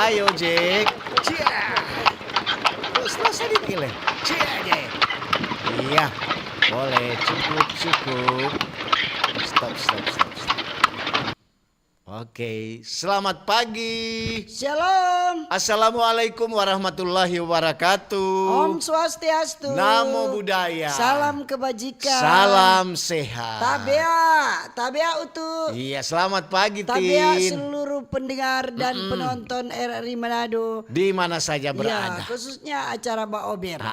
Ayo Jack, cia, terus dipilih, cia Jack. Iya, boleh, cukup. Stop. Oke, selamat pagi. Shalom. Assalamualaikum warahmatullahi wabarakatuh. Om Swastiastu. Namo Buddhaya. Salam kebajikan. Salam sehat. Tabea utuh. Iya, selamat pagi Tabea Tin. seluruh pendengar dan penonton RRI Manado. Di mana saja Ya, berada. khususnya acara Mbak Ober.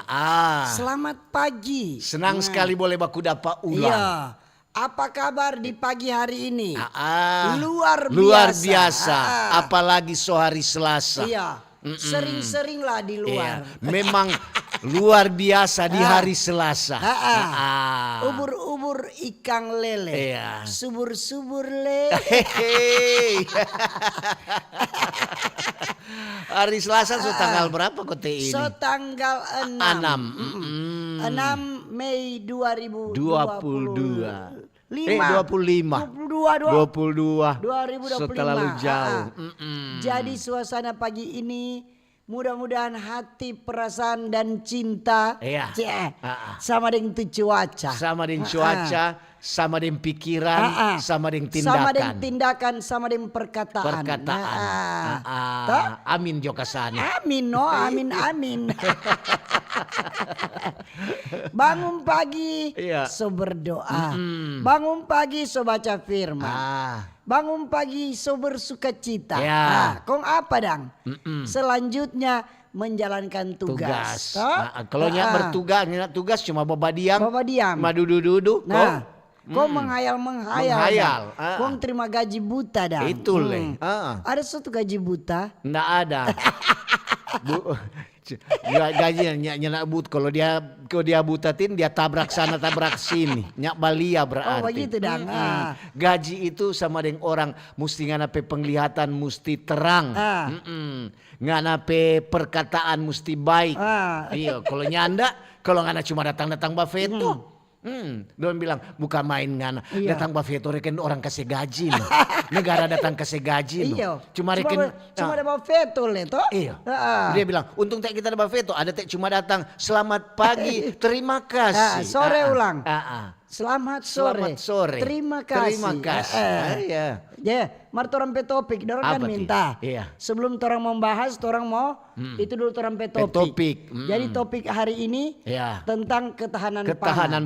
Selamat pagi. Senang sekali boleh baku dapat ulang. Iya. Apa kabar di pagi hari ini? Luar Luar biasa. Apalagi hari Selasa. Iya. Sering-seringlah di luar. Iya. Memang luar biasa di hari Selasa. Ubur-ubur ikan lele. Iya. Subur-subur le. Hehehe. Hari Selasa tanggal berapa kote ini? Tanggal 6. 6 6. Mei 2022. 25. 22. 2025. Setelah jauh. Jadi suasana pagi ini mudah-mudahan hati, perasaan dan cinta sama dengan cuaca. Sama dengan cuaca, sama dengan pikiran, sama dengan tindakan. Sama dengan tindakan, sama dengan perkataan. Amin jokasana. Amin amin. Bangun pagi so berdoa. Bangun pagi so baca firman. Bangun pagi so bersuka cita. Kong apa dang? Selanjutnya menjalankan tugas. Kalau bertugas cuma bawa diam. Duduk. Kau menghayal. Kau terima gaji buta dah. Itu Ada suatu gaji buta? Nggak ada. Gajinya nyak but kalau dia butatin dia tabrak sana tabrak sini nyak balia berarti. Oh begitu dang. Gaji itu sama dengan orang mesti nganape penglihatan mesti terang. Nganape perkataan mesti baik. Iya kalau nyanda kalau ngana cuma datang buffet tuh. Don bilang bukan main ngana datang buffet reken orang kasih gaji loh. Negara datang kasih gaji loh. Cuma reken cuma ada buffet itu. Iya. Dia bilang untung tak kita ada buffet ada tak cuma datang selamat pagi terima kasih. Sore ulang. Selamat sore. Terima kasih. Martorang pe topik, dorang kan minta. Sebelum torang membahas, torang mau itu dulu torang pe topik. Jadi topik hari ini tentang ketahanan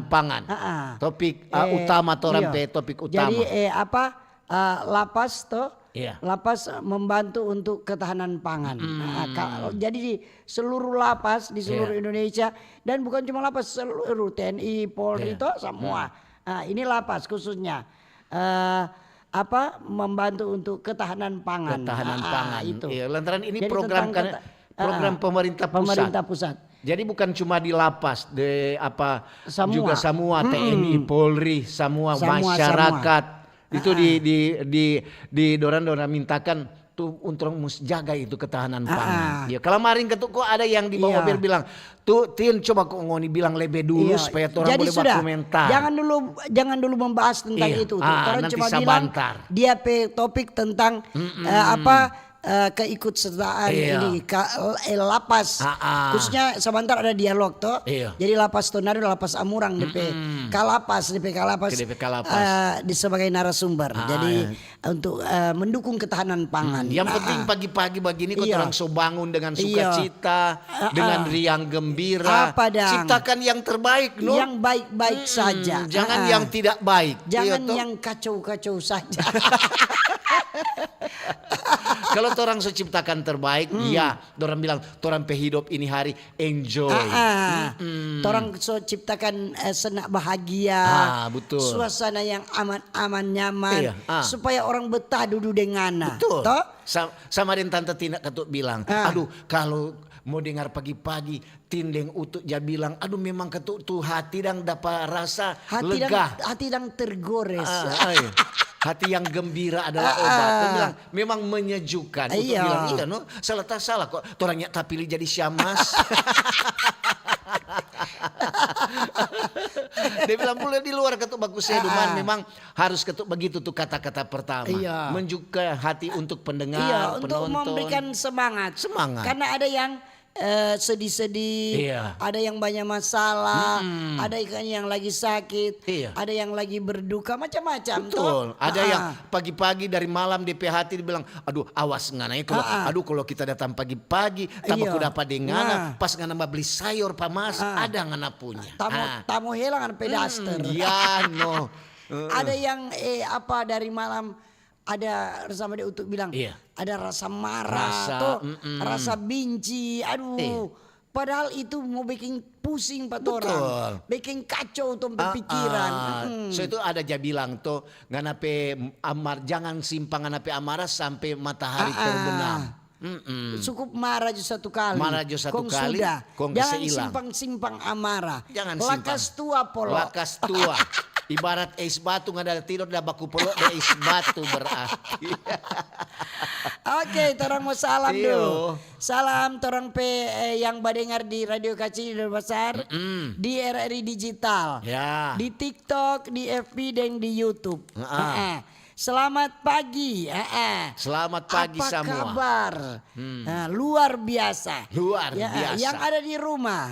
pangan. Topik utama torang pe topik utama. Jadi lapas toh. Lapas membantu untuk ketahanan pangan. Jadi di seluruh lapas di seluruh Indonesia dan bukan cuma lapas seluruh TNI, Polri itu semua. Ini lapas khususnya membantu untuk ketahanan pangan. Itu. Lantaran ini jadi program pemerintah pusat. Jadi bukan cuma di lapas, semua. Juga semua TNI, Polri, semua masyarakat. Itu di Doran mintakan tuh untuk jaga itu ketahanan pangan. Ya kalau kemarin kok ada yang di bawah bilang tuh Tin coba kok ngoni bilang lebih dulu supaya orang boleh berkomentar. Jangan dulu membahas tentang itu. Orang nanti cuma bilang dia topik tentang keikutsertaan ini lapas. Khususnya sebentar ada dialog toh. Jadi lapas Tondano, lapas Amurang, DP Kalapas di sebagai narasumber. Jadi untuk mendukung ketahanan pangan. Yang penting pagi-pagi begini kau orang so bangun dengan sukacita, dengan riang gembira. Ciptakan yang terbaik, no? Yang baik-baik saja. Jangan yang tidak baik. Jangan yang kacau-kacau saja. Kalau orang so ciptakan terbaik, ya, orang bilang orang hidup ini hari enjoy. Orang so ciptakan senak bahagia, betul. Suasana yang aman-aman nyaman, supaya orang betah duduk dengan. Betul. Toh? Sama dengan Tante Tina ketuk bilang, aduh kalau mau dengar pagi-pagi tindeng utuk dia bilang, aduh memang ketuk tuh hati dan dapat rasa lega. Hati dan tergores. Hati yang gembira adalah obat. Dia bilang memang menyejukkan. Untuk bilang iya no, salah kok. Orangnya tak pilih jadi syamas. Dia bilang boleh di luar ketuk bagus seduman. Memang harus ketuk begitu tuh kata-kata pertama. Menjuka hati untuk pendengar, penonton. Untuk memberikan semangat. Karena ada yang sedih-sedih, ada yang banyak masalah, ada yang lagi sakit, ada yang lagi berduka, macam-macam. Betul. Ada yang pagi-pagi dari malam DP hati dibilang, aduh awas nganai kalau, aduh kalau kita datang pagi-pagi, tamu ku dapat dengan, pas ngana beli sayur pamas, ada ngana punya. Tamu hilang pedaster. Ya no. Ada yang dari malam. Ada sama dia untuk bilang ada rasa marah, rasa benci, aduh. Padahal itu mau bikin pusing orang, bikin kacau tuh pikiran. So itu ada dia bilang tuh nganape jangan simpang nganape amarah sampai matahari terbenam. Cukup marah aja satu kali. Sudah. Jangan simpang-simpang amarah. Lakas tua polo. Lakas tua. Ibarat es batu nggak ada tidur dah baku peluk ada es batu berarti. Oke, torang mau salam dulu. Salam torang yang badengar di Radio Kacil di Besar, di RRI Digital, di TikTok, di FB dan di YouTube. Selamat pagi. Selamat pagi apa semua. Kabar? Luar biasa. Luar biasa. Yang ada di rumah.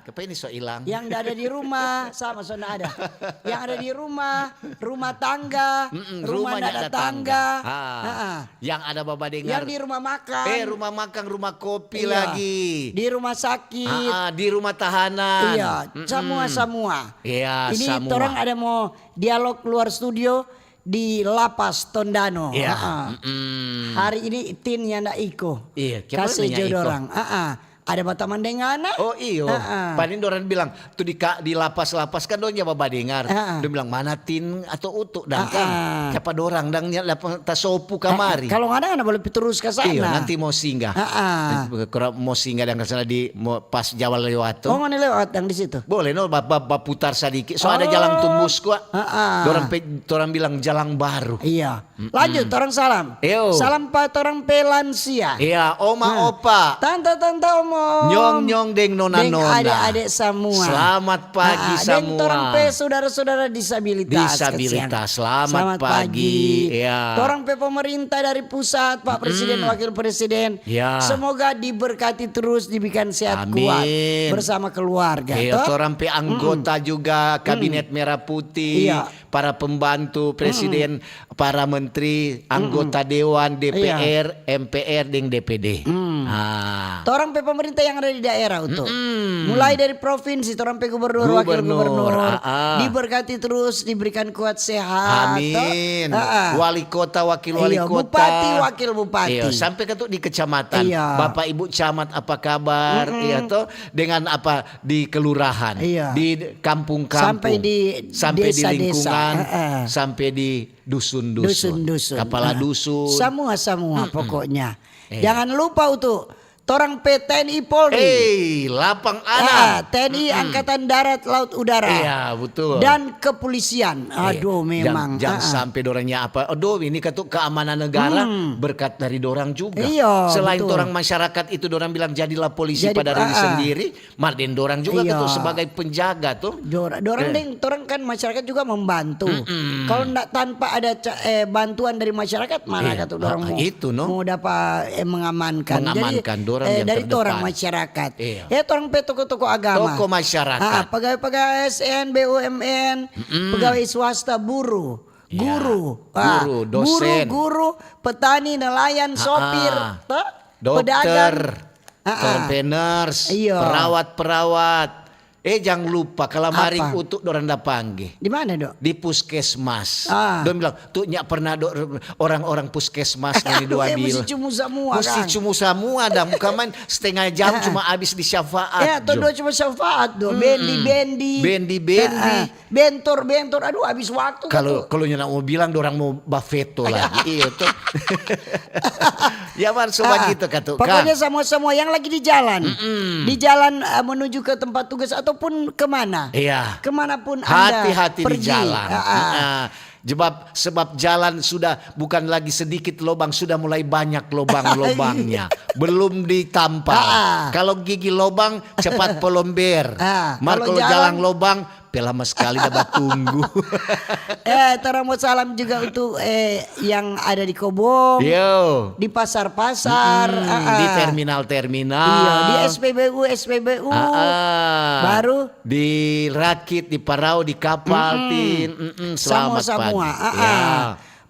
Kenapa ini so hilang? Yang ada di rumah sama so ada. Yang ada di rumah tangga, rumah ada tangga. Yang ada baba dengar. Yang di rumah makan. Rumah makan, rumah kopi lagi. Di rumah sakit. Di rumah tahanan. Semua. Iya, ini semua. orang ada mau dialog luar studio di Lapas Tondano. Hari ini tin yang ndak iko. Kasih jodoh orang. Ada Bataman Dengana. Oh iyo. Paling orang bilang tuh di lapas-lapas kan donya baba dengar. Dia bilang mana tin atau utuk dan kan. Siapa dorang dan tak sopu kamari. Kalau nggak ada boleh terus ke sana. Iya nanti mau singgah. Kalau mau singgah dan kesana pas Jawa lewat. Oh mana lewat yang di situ. Boleh no bab putar sedikit. So ada jalan tembus kok. Orang bilang jalan baru. Iya. Lanjut orang salam. Salam pak orang pelansia. Iya oma opa. Tante oma. Nyong deng nona. Adik-adik semua. Selamat pagi semua. Deng torang saudara-saudara disabilitas. Selamat pagi. Torang pemerintah dari pusat, Pak Presiden, Wakil Presiden. Semoga diberkati terus, diberikan sehat kuat bersama keluarga. Torang anggota juga Kabinet Merah Putih, para pembantu Presiden, para menteri, anggota Dewan, DPR, MPR, dan DPD. Torang pemerintah yang ada di daerah untuk mulai dari provinsi, torang gubernur, wakil gubernur, diberkati terus, diberikan kuat sehat. Amin. Wali kota, wakil wali kota, bupati, wakil bupati. Sampai ke di kecamatan. Bapak Ibu camat apa kabar? Dengan apa di kelurahan, di kampung-kampung, sampai di lingkungan, sampai di dusun-dusun, kepala dusun. Semua pokoknya. Jangan lupa untuk Torang TNI Polri. Lapang anak. TNI Angkatan Darat Laut Udara. Iya, betul. Dan kepolisian. Aduh, memang. Jangan sampai dorangnya apa. Aduh, ini ketuk keamanan negara berkat dari dorang juga. Iya, selain betul. Dorang masyarakat itu dorang bilang jadilah polisi pada diri sendiri. Marden dorang juga ketuk sebagai penjaga tuh. Dorang kan masyarakat juga membantu. Kalau enggak tanpa ada bantuan dari masyarakat mana ketuk dorang mau dapat mengamankan. Jadi dari orang masyarakat. Ya orang toko-toko agama. Toko masyarakat. Pegawai-pegawai ASN, BUMN, pegawai swasta, buruh, guru, dosen, guru, petani, nelayan, sopir, dokter, entrepreneurs, perawat-perawat. Jangan lupa kalau mari untuk dorang dah panggil. Di mana, Dok? Di puskesmas. Dia bilang, tuh nyak pernah orang-orang puskesmas ini dua bil. Mesti cumu semua kan. Mesti cumu semua dah. Muka main setengah jam cuma habis di syafaat. Ya, tuh cuma syafaat do. Bendi. Bentor. Aduh, habis waktu. Kalau nak mau bilang dorang mau bafeto lagi. Iya tuh. Ya man, sobat gitu kata. Pokoknya semua yang lagi di jalan. Di jalan menuju ke tempat tugas ataupun kemana? Iya. Kemanapun Anda hati-hati pergi. di jalan. Sebab jalan sudah bukan lagi sedikit lubang, sudah mulai banyak lubang-lubangnya. Belum ditampal. Kalau gigi lubang cepat pelomber. Kalau jalan lubang lama sekali dapat tunggu. Terang mau salam juga untuk yang ada di Kobong, di pasar-pasar, di terminal-terminal, di SPBU, baru di rakit, di parau, di kapal, selamat pagi.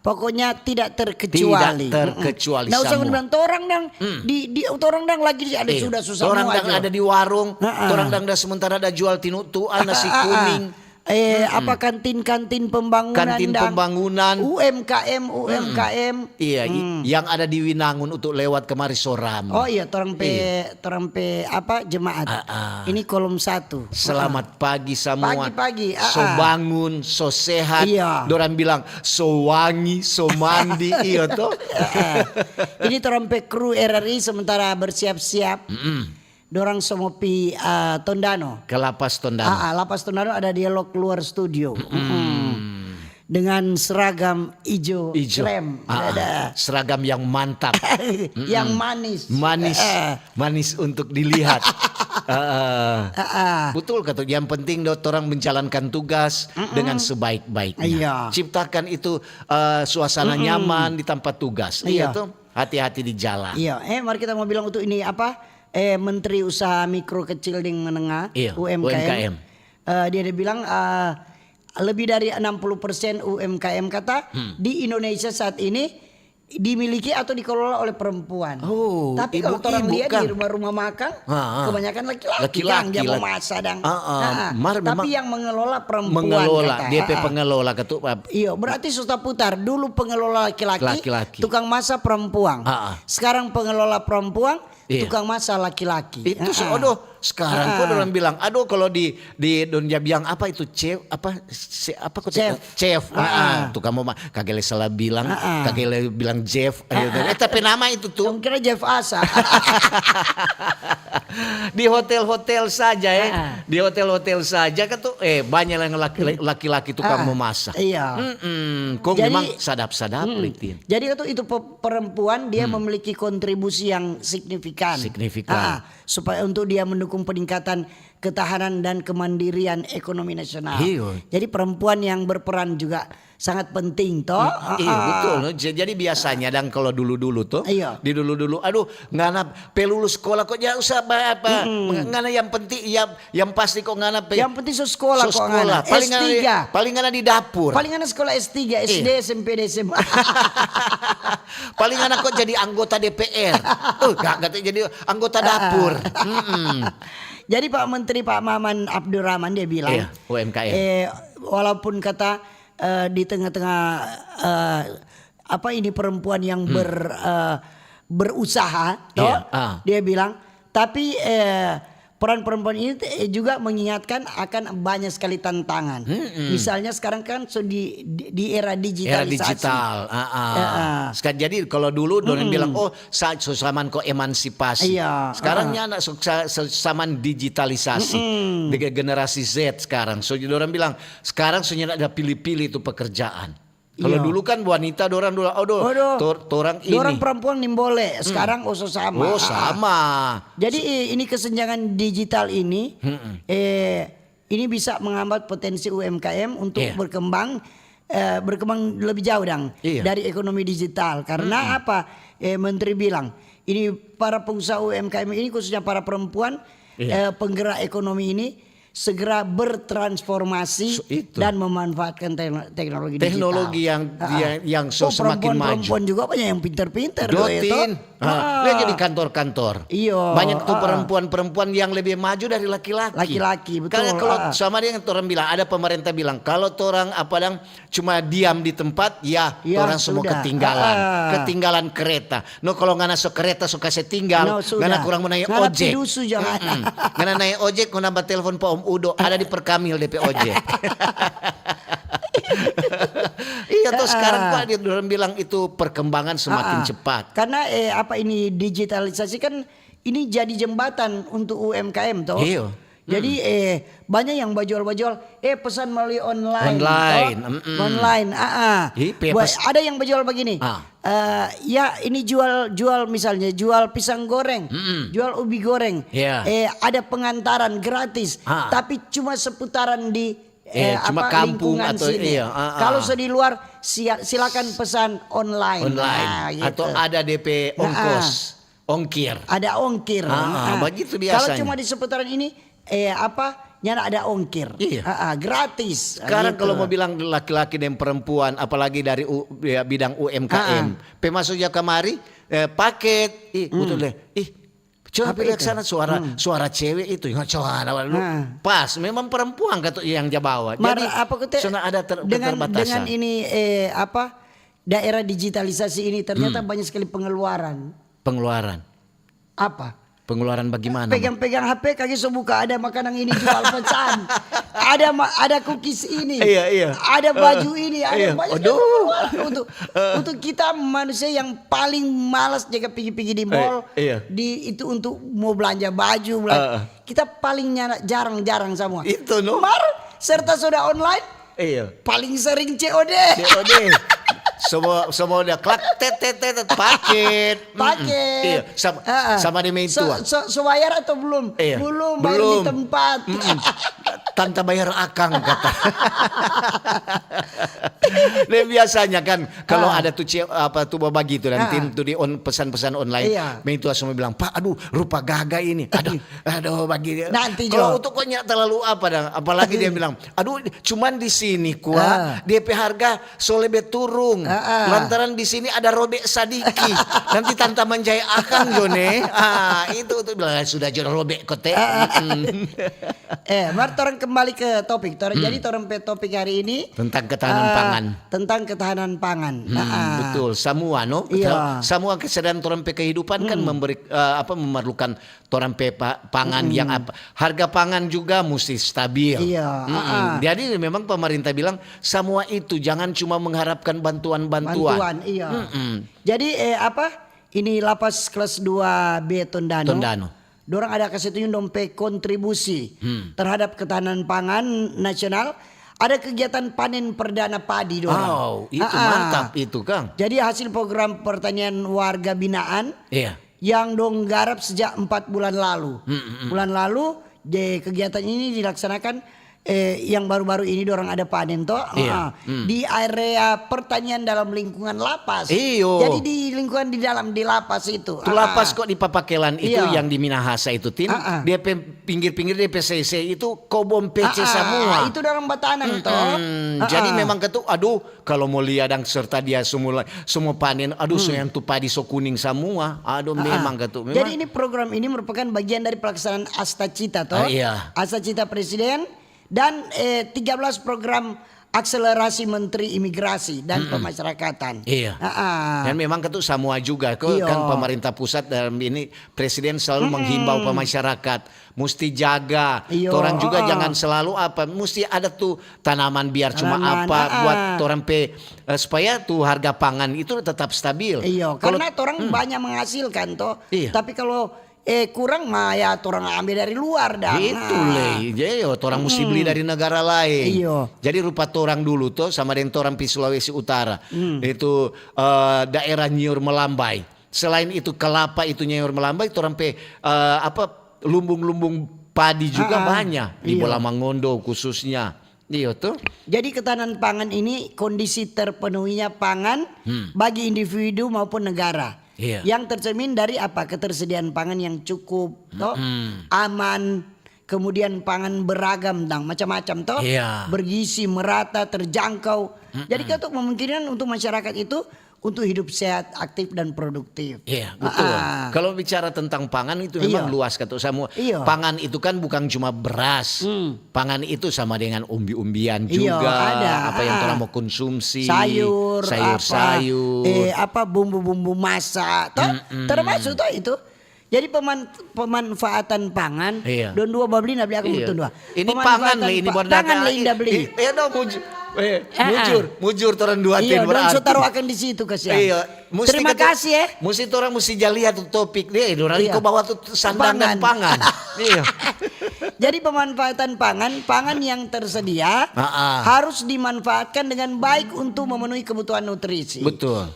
Pokoknya tidak terkecuali. Nggak usah bilang torang dang di torang dang lagi ada sudah susah. Torang dang ada di warung, torang dang dah sementara ada jual tinutuan nasi kuning. Apa kantin-kantin pembangunan UMKM. Iya, yang ada di Winangun untuk lewat kemari soram. Oh iya, torang pe apa jemaat. Ini kolom 1. Selamat pagi semua. Pagi. So bangun, so sehat. Dorang bilang so wangi, so mandi. Iya toh. Ini torang pe kru RRI sementara bersiap-siap. Dorang semua pi Tondano. Ke Lapas Tondano. Lapas Tondano ada dialog keluar studio. Dengan seragam hijau krem. Seragam yang mantap. Yang manis. Manis untuk dilihat. Betul kata. Yang penting orang menjalankan tugas dengan sebaik-baiknya. Ciptakan itu suasana nyaman di tempat tugas. Iya tuh. Hati-hati di jalan. Iya. Mari kita mau bilang untuk ini apa? Menteri Usaha Mikro Kecil dan Menengah UMKM. Dia bilang lebih dari 60% UMKM kata di Indonesia saat ini dimiliki atau dikelola oleh perempuan. Tapi kalau orang lihat di rumah-rumah makan kebanyakan laki-laki yang dia memasak dan tapi yang mengelola perempuan. DP pengelola ketuk. Iya, berarti sudah putar. Dulu pengelola laki-laki, tukang masak perempuan. Sekarang pengelola perempuan, tukang masak laki-laki. Itu sekarang kok orang bilang, aduh kalau di dunia bilang apa itu chef tukang mau kagak salah bilang, kagak bilang Jeff. Tapi nama itu tuh. Kira Jeff Asa. Di hotel-hotel saja di hotel-hotel saja kan tuh banyak yang laki-laki tukang memasak. Iya. Kok memang sadap-sadap Jadi itu perempuan dia memiliki kontribusi yang signifikan. Supaya untuk dia mendukung peningkatan ketahanan dan kemandirian ekonomi nasional. Jadi perempuan yang berperan juga sangat penting toh. Betul. Jadi biasanya dan kalau dulu-dulu tuh di dulu-dulu aduh ngana pelulus sekolah kok ya usah apa ngana yang penting yang pasti kok ngana yang penting sekolah kok ngana S3 paling ngana di dapur paling ngana sekolah S3 SD SMP SMA paling ngana kok jadi anggota DPR gak jadi anggota dapur. Jadi Pak Menteri Pak Maman Abdurrahman dia bilang UMKM walaupun kata di tengah-tengah apa ini perempuan yang berusaha toh dia bilang tapi peran perempuan ini juga mengingatkan akan banyak sekali tantangan. Misalnya sekarang kan di era digitalisasi. Era digital. Jadi kalau dulu orang bilang zaman kok emansipasi. Sekarangnya anak zaman digitalisasi. Generasi Z sekarang. So orang bilang sekarang sudah ada pilih-pilih itu pekerjaan. Kalau dulu kan wanita orang ini. Orang perempuan nih boleh. Sekarang sama. Oh sama. Jadi ini kesenjangan digital ini ini bisa menghambat potensi UMKM untuk berkembang lebih jauh dari ekonomi digital. Karena apa? Menteri bilang ini para pengusaha UMKM ini khususnya para perempuan penggerak ekonomi ini segera bertransformasi dan memanfaatkan teknologi digital. yang semakin maju. Perempuan juga banyak yang pintar-pintar. Dotin. Lihat jadi kantor-kantor. Banyak tuh perempuan-perempuan yang lebih maju dari laki-laki. Laki-laki, betul. Karena kalau sama dia yang orang bilang, ada pemerintah bilang kalau orang cuma diam di tempat, orang semua ketinggalan kereta. Kalau nggak masuk kereta suka saya tinggal, nggak kurang mau naik ojek. Nggak naik ojek, mau nambah telepon Pak Om Udo, ada di Perkamil DP ojek. Tuh sekarang Pak dia orang bilang itu perkembangan semakin cepat. Karena ini digitalisasi kan ini jadi jembatan untuk UMKM toh. Jadi banyak yang bajol-bajol pesan melalui online. Ada yang bajol begini. Ini jual misalnya jual pisang goreng, jual ubi goreng. Ada pengantaran gratis, tapi cuma seputaran di cuma kampung atau sini. Kalau di luar silakan pesan online. Atau ada DP ongkir. Ada ongkir. Begitu biasanya. Kalau cuma di seputaran ini nyana ada ongkir. Gratis. Sekarang kalau mau bilang laki-laki dan perempuan, apalagi dari bidang UMKM, masuknya kemari paket, betul deh. Coba lihat sana suara cewek itu, pas memang perempuan yang jabawa. Jadi sudah ada keterbatasan. Dengan ini daerah digitalisasi ini ternyata banyak sekali pengeluaran. Apa? Pengeluaran bagaimana? Pegang-pegang HP kaki buka ada makanan ini jual pecahan. ada cookies ini. Ada baju ini, ada untuk kita manusia yang paling malas jaga pergi-pergi di mall, itu untuk mau belanja baju, kita paling jarang semua. Itu serta sudah online. Paling sering COD. Semua udah klak paket. Sama di main tua. Bayar atau belum? Belum bayar di tempat. Tante bayar akang kata. Dan biasanya kan kalau ada tuh bagi itu nanti tuh di pesan-pesan online, main tua semua bilang, "Pak, aduh, rupa gaga ini." Aduh bagi. Nanti kalau untuk koknya terlalu apalagi dia bilang, "Aduh, cuman di sini DP harga so lebih turun." Lantaran di sini ada robek sadiki. Nanti tante menjaya akang Jone. Itu bilang sudah jodoh robek kote. Mari orang kembali ke topik. Jadi orang topik hari ini tentang ketahanan pangan. Tentang ketahanan pangan. Betul. Semua semua kesadaran orang kehidupan kan memerlukan orang pangan yang harga pangan juga mesti stabil. Jadi memang pemerintah bilang semua itu jangan cuma mengharapkan bantuan. Jadi ini lapas kelas 2B Tondano. Dorang ada kasih tunjuk dompet kontribusi terhadap ketahanan pangan nasional. Ada kegiatan panen perdana padi dorang. Itu mantap itu Kang. Jadi hasil program pertanian warga binaan yang dong garap sejak 4 bulan lalu. Bulan lalu kegiatan ini dilaksanakan yang baru-baru ini dorang ada panen di area pertanian dalam lingkungan lapas. Jadi di lingkungan di lapas itu. Lapas kok di Papakelan itu yang di Minahasa itu dia pinggir-pinggir DPCC itu kobom PC semua. Itu dorang batanan Jadi memang kalau mau lihat dan serta dia semua panen, yang tuh padi so kuning semua. Memang Jadi ini program ini merupakan bagian dari pelaksanaan Asta Cita Asta Cita Presiden. Dan 13 program akselerasi Menteri Imigrasi dan Pemasyarakatan. Iya. Dan memang itu semua juga kan pemerintah pusat dalam ini presiden selalu menghimbau pemasyarakat mesti jaga. Orang juga jangan selalu mesti ada tuh tanaman biar cuma buat orang supaya tuh harga pangan itu tetap stabil. Iya, karena orang banyak menghasilkan toh. Tapi kalau kurang mah ya orang ambil dari luar dah. Itu jadi orang mesti beli dari negara lain. Jadi rupa orang dulu tuh sama dengan orang di Sulawesi Utara. Itu daerah Nyiur Melambai. Selain itu kelapa itu Nyiur Melambai, orang lumbung-lumbung padi juga banyak di Bola Mangondo khususnya. Iya tuh. Jadi ketahanan pangan ini kondisi terpenuhinya pangan bagi individu maupun negara. Yang tercermin dari ketersediaan pangan yang cukup, aman, kemudian pangan beragam, macam-macam, bergizi, merata, terjangkau. Jadi untuk memungkinkan untuk masyarakat itu untuk hidup sehat, aktif dan produktif. Iya, betul. Kalau bicara tentang pangan itu memang luas kata semua. Pangan itu kan bukan cuma beras. Pangan itu sama dengan umbi-umbian juga. Ada. Yang orang mau konsumsi. Sayur. Bumbu-bumbu masak. Termasuk itu. Jadi pemanfaatan pangan. Don dua babli nabli aku betul dua. Ini pangan ini pangan lain nabli. Mujur orang dua tim berarti. Iya, taruh akan di situ kasihan. Terima kasih ya. Orang mesti lihat tuh topik dia. Orang itu bawa tuh sandang dan pangan. Jadi pemanfaatan pangan yang tersedia harus dimanfaatkan dengan baik untuk memenuhi kebutuhan nutrisi. Betul.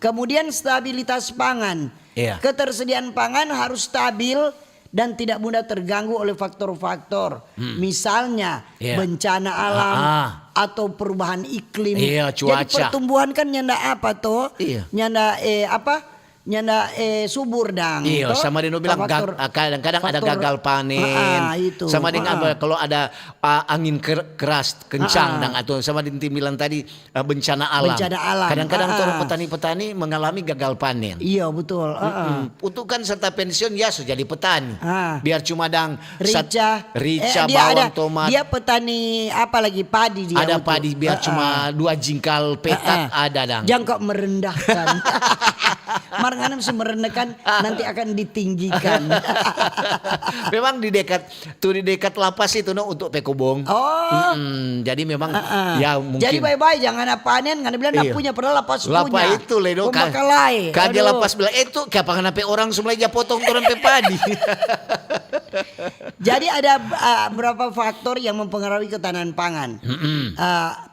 Kemudian stabilitas pangan. Ketersediaan pangan harus stabil dan tidak mudah terganggu oleh faktor-faktor. Misalnya bencana alam atau perubahan iklim. Cuaca. Jadi pertumbuhan kan nyanda nyanda nyanda subur dang. Sama dengan bilang kadang-kadang ada gagal panen. Sama dengan kalau ada angin keras kencang dang atau sama dengan bilang tadi bencana alam. Kadang-kadang orang petani-petani mengalami gagal panen. Iya betul. Untuk kan serta pensiun sudah jadi petani. Biar cuma dang rica, bawang, tomat. Dia petani apalagi padi dia. Ada padi biar cuma 2 jingkal petak ada dang. Jangan kok merendahkan. Marngana mesti merendahkan nanti akan ditinggikan. Memang di dekat lapas itu untuk pekobong. Jadi memang mungkin. Jadi bye-bye jangan panen ngana bilang punya padahal lapas punya. Lapas itu ledo kadia lapas bilang itu kapan nape orang semua aja potong turun pe padi. Jadi ada beberapa faktor yang mempengaruhi ketahanan pangan.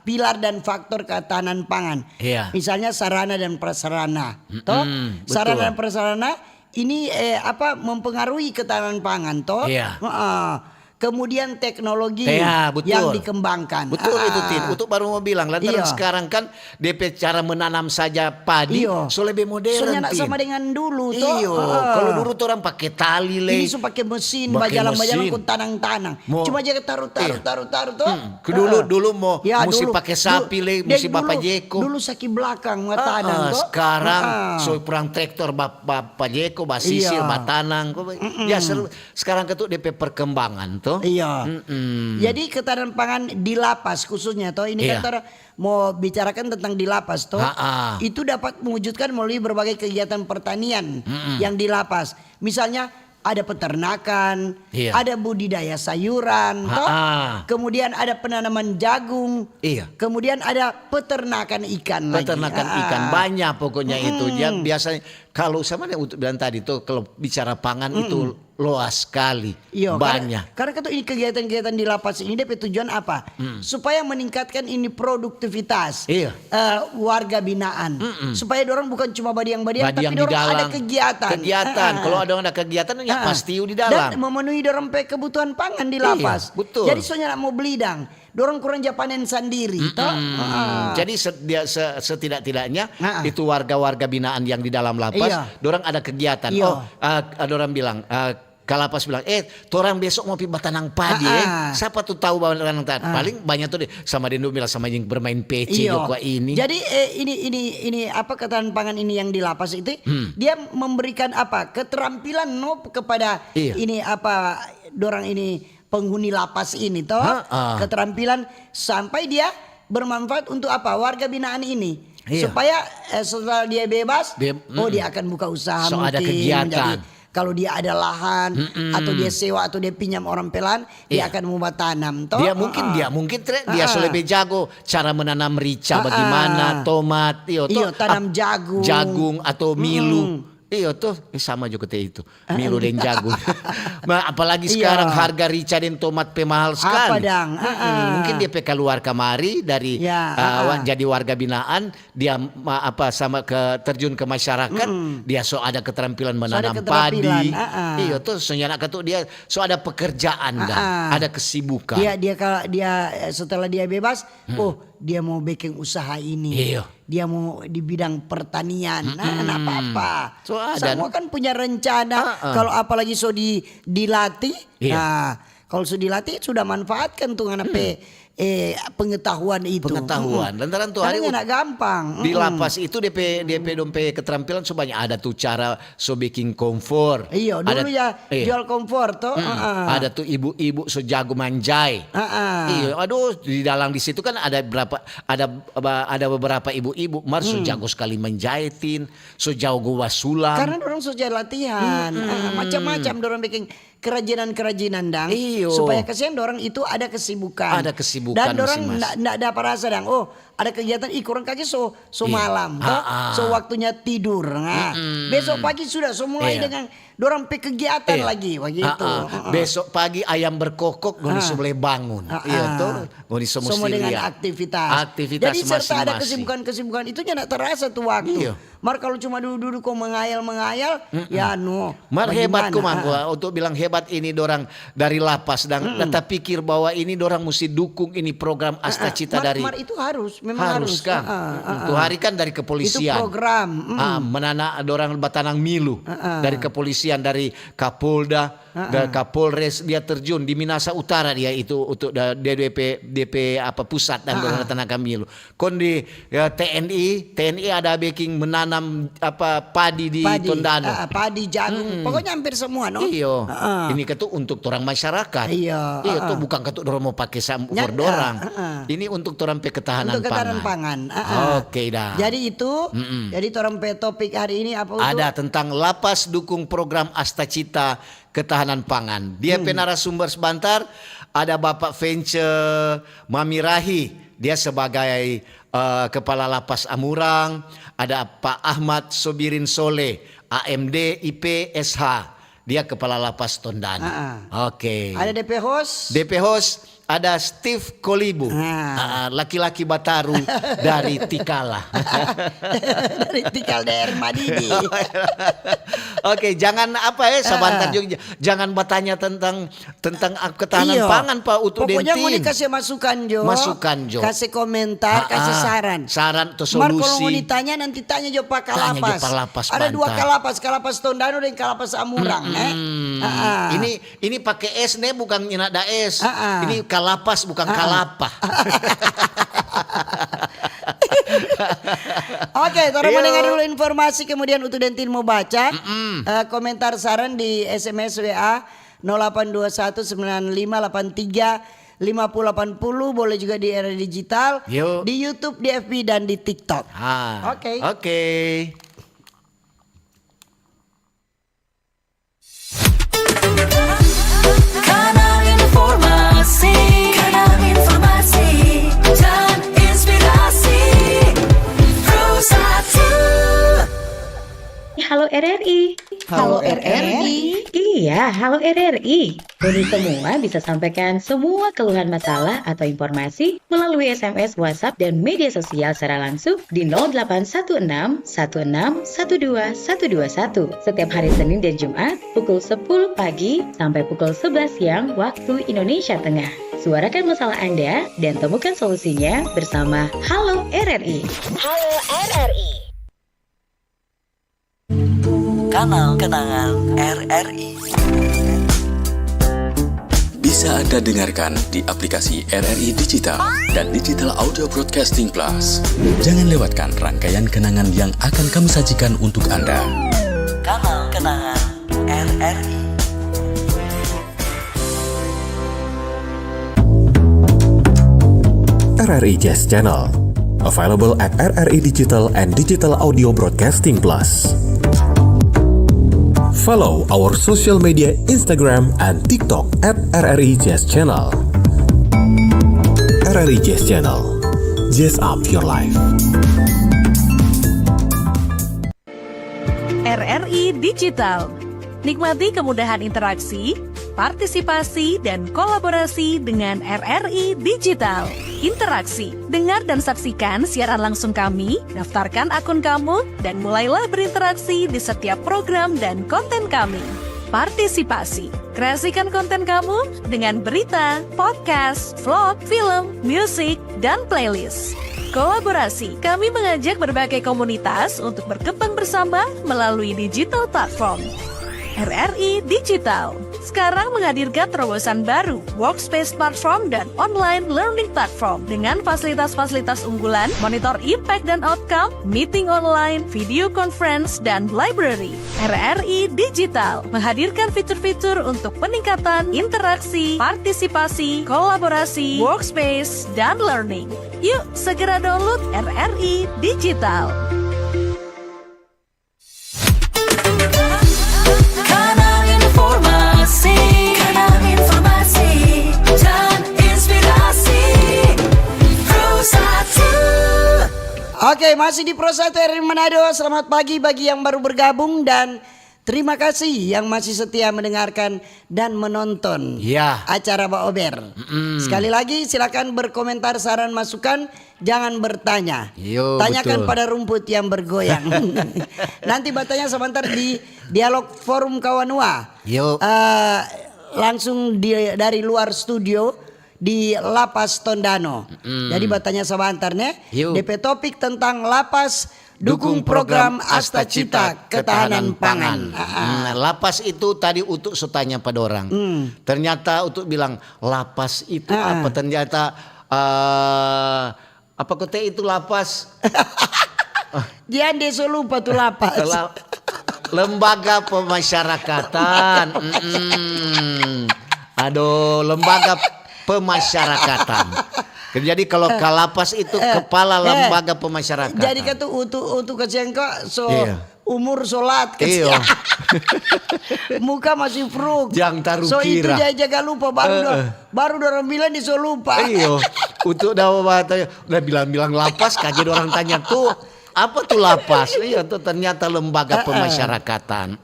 Pilar dan faktor ketahanan pangan. Misalnya sarana dan prasarana. Sarana dan prasarana ini mempengaruhi ketahanan pangan Kemudian teknologi yang dikembangkan. Betul itu Tin. Untuk baru mau bilang lantaran sekarang kan DP cara menanam saja padi lebih modern. Soalnya sama dengan dulu Kalau dulu tuh orang pakai tali Ini pakai mesin, bajalan-bajalan ku tanang-tanang. Cuma jaga taruh Dulu mesti pakai sapi mesti bapak jeko. Dulu saki belakang tanang sekarang perang traktor bapak jeko, basisir, batanang. Seru. Sekarang itu DP perkembangan tuh. Jadi ketahanan pangan di lapas khususnya ini kan mau bicarakan tentang di lapas itu dapat mewujudkan melalui berbagai kegiatan pertanian yang di lapas. Misalnya ada peternakan, ada budidaya sayuran, kemudian ada penanaman jagung, kemudian ada peternakan ikan lagi. Peternakan ikan banyak pokoknya itu. Dia biasanya kalau sama yang untuk bilang tadi tuh kalau bicara pangan itu luas sekali, banyak. Karena ini kegiatan-kegiatan di lapas ini dia tujuan apa? Supaya meningkatkan ini produktivitas warga binaan. Supaya orang bukan cuma badiang-badiang tapi orang ada kegiatan. Kalau ada kegiatan pasti di dalam. Dan memenuhi orang kebutuhan pangan di lapas. Betul. Jadi soalnya mau beli dang. Dorong kurang panen sendiri. Jadi setidak-tidaknya itu warga-warga binaan yang di dalam lapas, dorang ada kegiatan. Ada orang bilang, Kalapas bilang, torang besok mau pi batanang padi siapa tuh tahu batanang padi. Paling banyak tuh sama Dendo bilang sama yang bermain PC ini. Jadi ini ketahanan pangan ini yang di lapas itu dia memberikan keterampilan kepada ini dorang ini penghuni lapas ini toh. Keterampilan sampai dia bermanfaat untuk apa? Warga binaan ini. Iya. Supaya setelah dia bebas, dia akan buka usaha mungkin. Ada kegiatan. Jadi, kalau dia ada lahan atau dia sewa atau dia pinjam orang pelan, dia akan membuat tanam toh. Dia mungkin dia lebih jago cara menanam rica bagaimana, tomat, tanam jagung atau milu. Iya tuh sama juga itu milu dan jagung. Apalagi sekarang harga rica dan tomat mahal sekali. Mungkin dia keluar kamari dari jadi warga binaan, dia terjun ke masyarakat, dia ada keterampilan menanam padi. Iya tuh soalnya dia ada pekerjaan ada kesibukan. Dia setelah dia bebas, dia mau bikin usaha ini. Iya. Dia mau di bidang pertanian. Apa-apa. Semua kan punya rencana. Kalau apalagi dilatih. Iya. Nah, kalau sudah dilatih sudah manfaatkan tuh pengetahuan itu. Lantaran tuh hari enak gampang. Di lapas itu DP keterampilan sebanyak ada tuh cara bikin komfor. Iya, dulu jual komfor tuh. Ada tuh ibu-ibu jago manjai. Iya, aduh di dalam di situ kan ada beberapa ibu-ibu jago sekali menjahitin, jago wasulam. Karena orang jago latihan. Macam-macam orang bikin kerajinan-kerajinan dang. Supaya kasihan orang itu ada kesibukan. Dan orang enggak ada perasa dang. Ada kegiatan kurang kaki malam. Waktunya tidur. Besok pagi sudah mulai dengan dorang kegiatan lagi begitu. Besok pagi ayam berkokok boleh bangun. Iya tuh. Semua dengan aktivitas. Jadi serta ada kesibukan itu tidak terasa tuh waktu. Mar kalau cuma duduk kok mengayal, Mar hebat untuk bilang hebat ini dorang dari lapas dan pikir bahwa ini dorang mesti dukung ini program Astacita dari. Mar itu memang harus kan. Tuh hari kan dari kepolisian. Itu program. Menana dorang batanang milu dari kepolisian, dari Kapolda, dari Kapolres, dia terjun di Minasa Utara dia itu untuk DP pusat dan dorang tenaga milu. Kon di TNI ada baking menanam padi di Tondano. Padi, jagung, pokoknya hampir semua Iyo. Ini ketuk untuk orang masyarakat. Iya tuh bukan ketuk dorang mau pakai sampur dorang. Ini untuk orang ketahanan pangan. Oke dah. Jadi itu, jadi orang topik hari ini apa itu? Ada tentang lapas dukung program Astacita ketahanan pangan. Dia narasumber sebentar. Ada Bapak Vence Mamirahi. Dia sebagai Kepala Lapas Amurang. Ada Pak Ahmad Sobirin Soleh, AMD IPSH. Dia Kepala Lapas Tondano. Oke. Ada DP host ada Steve Kolibu, laki-laki Bataru dari Tikala. Dari Tikal daerah Madidi. Oke, jangan sebentar juga jangan bertanya tentang ketahanan pangan Pak Utu Dentin. Pokoknya mau dikasih masukan Jo. Kasih komentar, kasih saran atau solusi. Mar kalau mau ditanya nanti tanya Jo Pak Kalapas. Ada dua Kalapas Tondano dan Kalapas Amurang. Ini pakai S nih bukan ada S. Ini Kalapas bukan Kalapa. Oke, kita mendengar dulu informasi kemudian Utu Dentin mau baca komentar saran di SMS WA 082195835080, boleh juga di era digital, di YouTube, di FB dan di TikTok. Oke. Kanal informasi dan inspirasi Halo RRI. Halo RRI. Iya, halo RRI. Kami semua bisa sampaikan semua keluhan masalah atau informasi melalui SMS, WhatsApp, dan media sosial secara langsung di 0816 16 12 121 setiap hari Senin dan Jumat pukul 10 pagi sampai pukul 11 siang waktu Indonesia Tengah. Suarakan masalah Anda dan temukan solusinya bersama Halo RRI. Halo RRI. Kanal Kenangan RRI bisa Anda dengarkan di aplikasi RRI Digital dan Digital Audio Broadcasting Plus. Jangan lewatkan rangkaian kenangan yang akan kami sajikan untuk Anda. Kanal Kenangan RRI. RRI Jazz Channel. Available at RRI Digital and Digital Audio Broadcasting Plus. Follow our social media Instagram and TikTok at RRI Jazz Channel. RRI Jazz Channel. Jazz up your life. RRI Digital. Nikmati kemudahan interaksi, partisipasi, dan kolaborasi dengan RRI Digital. Interaksi, dengar dan saksikan siaran langsung kami, daftarkan akun kamu, dan mulailah berinteraksi di setiap program dan konten kami. Partisipasi, kreasikan konten kamu dengan berita, podcast, vlog, film, musik, dan playlist. Kolaborasi, kami mengajak berbagai komunitas untuk berkembang bersama melalui digital platform. RRI Digital sekarang menghadirkan terobosan baru, workspace platform dan online learning platform dengan fasilitas-fasilitas unggulan, monitor impact dan outcome, meeting online, video conference, dan library. RRI Digital menghadirkan fitur-fitur untuk peningkatan interaksi, partisipasi, kolaborasi, workspace, dan learning. Yuk, segera download RRI Digital. Oke, masih di Pro 1 RRI Manado. Selamat pagi bagi yang baru bergabung dan terima kasih yang masih setia mendengarkan dan menonton acara Pak Ober. Sekali lagi silakan berkomentar, saran, masukan, jangan bertanya. Tanyakan pada rumput yang bergoyang. Nanti bertanya sebentar di dialog forum Kawanua. Langsung dari luar studio di Lapas Tondano. Jadi bertanya sebentar nih. DP topik tentang Lapas dukung program Asta Cita ketahanan pangan. Lapas itu tadi Utuk tanya pada orang. Ternyata Utuk bilang lapas itu apa? Ternyata apa kota itu lapas? Dia deso lupa tuh lapas. Lembaga pemasyarakatan. Aduh, lembaga pemasyarakatan. Jadi kalau kalapas itu kepala lembaga pemasyarakatan. Jadi kata untuk kecengkok umur sholat muka masih fruk. Jangan taruh so kira. Itu jaga lupa baru orang bilang diso lupa. Untuk udah bilang lapas kaget orang tanya tuh apa tuh lapas? Tuh ternyata lembaga pemasyarakatan.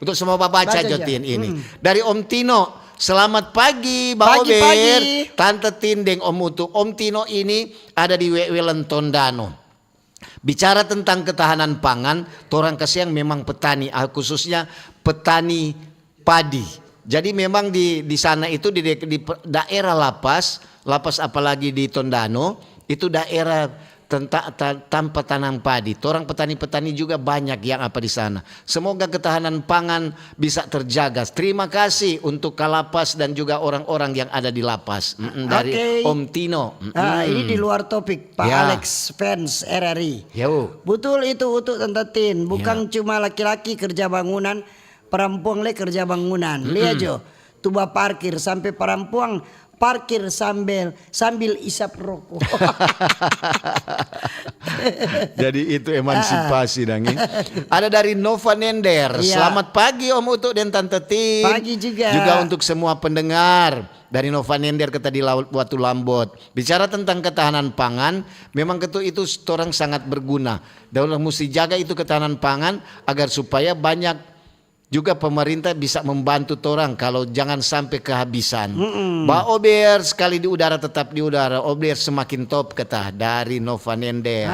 Untuk semua baca jotin ini. Dari Om Tino. Selamat pagi, Mbak Ober, Tante Tindeng, Om Utu. Om Tino ini ada di Wewelan Tondano. Bicara tentang ketahanan pangan, orang Kasiang memang petani, khususnya petani padi. Jadi memang di sana itu di daerah Lapas apalagi di Tondano, itu daerah tanpa tanam padi. Orang petani-petani juga banyak yang di sana. Semoga ketahanan pangan bisa terjaga. Terima kasih untuk Kalapas dan juga orang-orang yang ada di Lapas. Dari Om Tino. Ini di luar topik Pak Alex fans RRI. Betul itu untuk Tante Tin. Bukan cuma laki-laki kerja bangunan, perempuan kerja bangunan. Lihat Jo, tuba parkir sampai perempuan parkir sambil isap rokok. Jadi itu emansipasi dangi. Ada dari Nova Nender. Selamat pagi Om Utuk dan Tante Tin. Pagi juga. Juga untuk semua pendengar. Dari Nova Nender kita di Watu Lambot. Bicara tentang ketahanan pangan, memang itu orang sangat berguna. Dan orang mesti jaga itu ketahanan pangan agar supaya banyak juga pemerintah bisa membantu orang kalau jangan sampai kehabisan. Mbak Ober sekali di udara tetap di udara. Ober semakin top kata dari Nova Nender.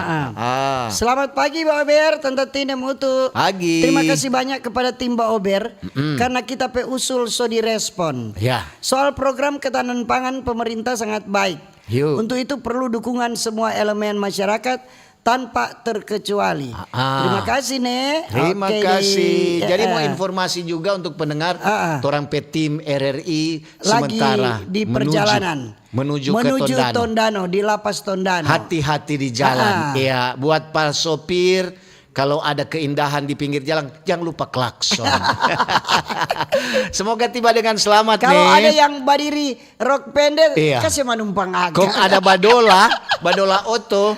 Selamat pagi Mbak Ober, Tante Tina Mutu. Pagi. Terima kasih banyak kepada tim Mbak Ober karena kita usul so direspon. Soal program ketahanan pangan pemerintah sangat baik. Untuk itu perlu dukungan semua elemen masyarakat tanpa terkecuali. Terima kasih Nek. Terima kasih. Jadi mau informasi juga untuk pendengar, orang tim RRI lagi sementara di perjalanan menuju ke Tondano, di Lapas Tondano. Hati-hati di jalan. Ya, buat para sopir kalau ada keindahan di pinggir jalan, jangan lupa klakson. Semoga tiba dengan selamat. Kalau ada yang berdiri rok pendek, kasih manumpang agak. Kok ada badola oto.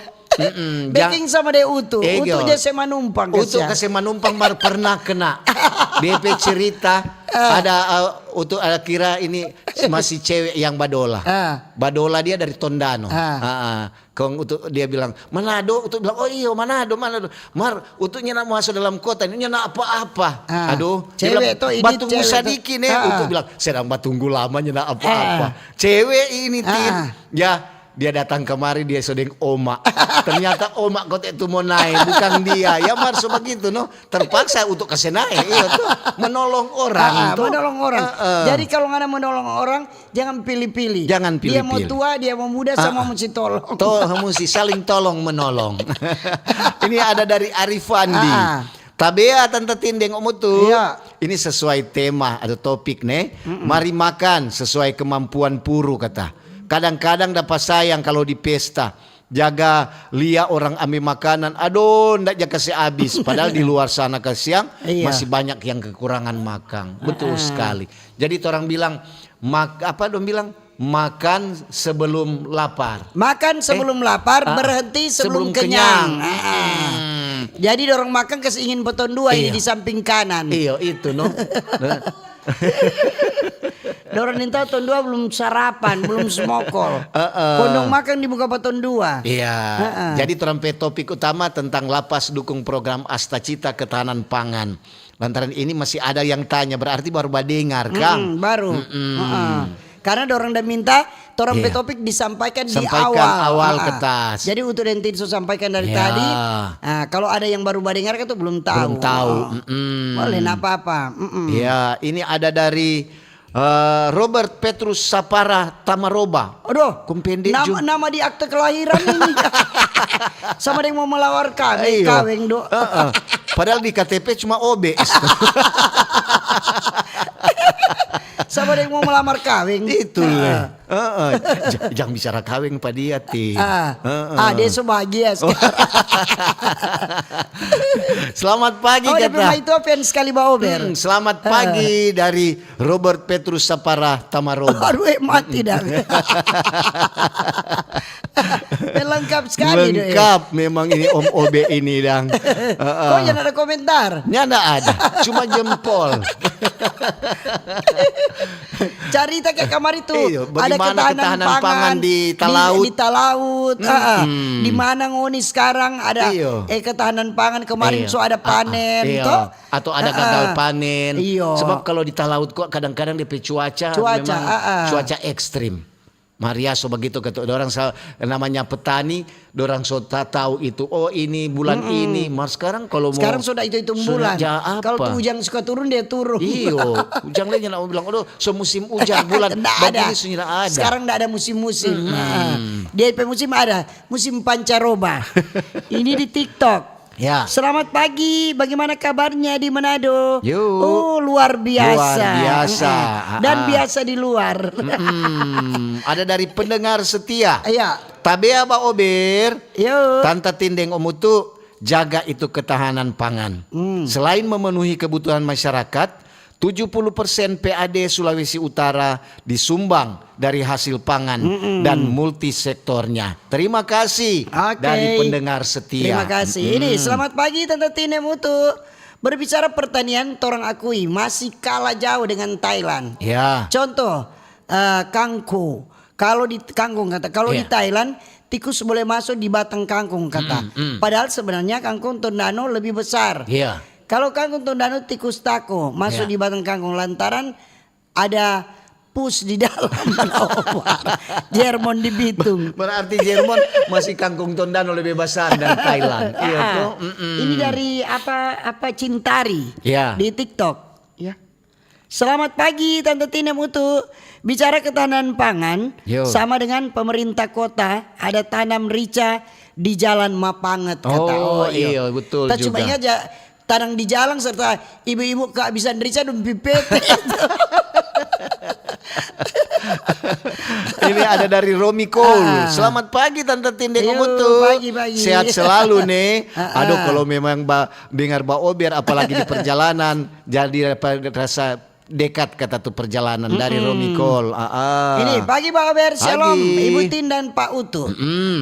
Baking sama dia Utu dia saya manumpang. Utu kasih manumpang baru pernah kena. DP cerita ada Utu kira ini masih cewek yang badola. Badola dia dari Tondano. Kong Utu dia bilang Manado, Utu bilang oh iya Manado. Mar Utu nyana masuk dalam kota ini nyana apa-apa. Aduh, cewek tuh ini batunggu sadiki nih. Utu bilang sedang batunggu lama nyana apa-apa. Cewek ini Tin. Ya. Dia datang kemari dia sodeng Oma. Ternyata Oma kota itu mau naik bukan dia. Ya Marso begitu no. Terpaksa untuk kasih naik. Iya tuh menolong orang. Menolong orang. Jadi kalau nggak ada menolong orang jangan pilih-pilih. Jangan pilih-pilih. Dia mau tua, dia mau muda sama mesti tolong. Mesti saling tolong menolong. Ini ada dari Arifandi. Tabea Tante Tindeng Omutu. Ini sesuai tema atau topik nih. Mari makan sesuai kemampuan puru kata. Kadang-kadang dapat sayang kalau di pesta. Jaga lia orang ambil makanan. Aduh ndak jaga kasih habis. Padahal di luar sana ke siang masih banyak yang kekurangan makan. Betul sekali. Jadi orang bilang makan sebelum lapar. Makan sebelum lapar, berhenti sebelum kenyang. Jadi dorong makan kasih ingin beton dua ini di samping kanan. Iya itu no. Dorong ninta ton dua belum sarapan, belum smokol. Kondong makan di muka beton dua. Iya. Jadi topik utama tentang lapas dukung program Astacita ketahanan pangan. Lantaran ini masih ada yang tanya, berarti baru dengar Kang. Baru. Karena dorong dan minta topik disampaikan di awal ketas. Jadi untuk Dentin sampaikan dari tadi. Kalau ada yang baru dengar kan tuh belum tahu. Boleh apa-apa. Ya, ini ada dari Robert Petrus Sapara Tamaroba. Aduh, nama di akte kelahiran ini. Sama dia mau melawar kaweng do. Padahal di KTP cuma OB. Sama dia mau melamar kaweng. Itu jangan bicara kaweng Pak dia ti. Dia sebahagia sekarang. Selamat pagi kata. Itu fans sekali Baober. Selamat pagi dari Robert Petrus Sapara Tamaroba. Aduh mati dah. Lengkap sekali. Lengkap memang ini Om OB ini dang. Kok jangan ada komentar? Nyana ada, cuma jempol. Cerita kayak kamar itu. Ada ketahanan pangan di Talaut. Di Talaut. Di mana ngoni sekarang ada ketahanan pangan kemarin ada panen. Atau ada gagal panen. Sebab kalau di Talaut kok kadang-kadang DP cuaca ekstrim. Maria so begitu kata orang namanya petani, orang so tahu itu ini bulan ini. Mas sekarang kalau mau sekarang sudah itu bulan. Kalau tuh hujan suka turun dia turun. Iyo, hujan lainnya nak bilang so musim hujan bulan ada. Ada. Sekarang enggak ada musim-musim. Dia musim ada, musim pancaroba. Ini di TikTok. Ya. Selamat pagi, bagaimana kabarnya di Manado? Luar biasa. Dan biasa di luar. Ada dari pendengar setia. Iya. Tabea Ba Ober. Tante Tindeng Omutu, jaga itu ketahanan pangan. Selain memenuhi kebutuhan masyarakat, 70% PAD Sulawesi Utara disumbang dari hasil pangan dan multisektornya. Terima kasih dari pendengar setia. Terima kasih. Ini selamat pagi Tante Tine Mutu. Berbicara pertanian, orang akui masih kalah jauh dengan Thailand. Ya. Contoh kangkung. Kalau di kangkung kata, kalau di Thailand tikus boleh masuk di batang kangkung kata. Padahal sebenarnya kangkung Tondano lebih besar. Iya. Kalau kangkung Tondano tikus tako masuk di batang kangkung lantaran ada pus di dalam. Jermon di Bitung. Berarti Jermon masih kangkung Tondano lebih besar dari Thailand. Iya tuh. Ini dari apa Cintari di TikTok. Ya. Selamat pagi Tante Tina Mutu. Bicara ketahanan pangan sama dengan pemerintah kota ada tanam rica di Jalan Mapanget kata. Iya betul juga. Cuma aja tanam di jalan serta ibu-ibu kehabisan rica dan pipet. Ini ada dari Romi Cole. Selamat pagi Tante Tindeng Omutu. Pagi. Sehat selalu nih. Aduh kalau memang dengar Mbak Ober apalagi di perjalanan jadi rasa dekat kata tuh perjalanan dari Romi Cole. Ini pagi Pak Ober, shalom Ibu Tin dan Pak Utu.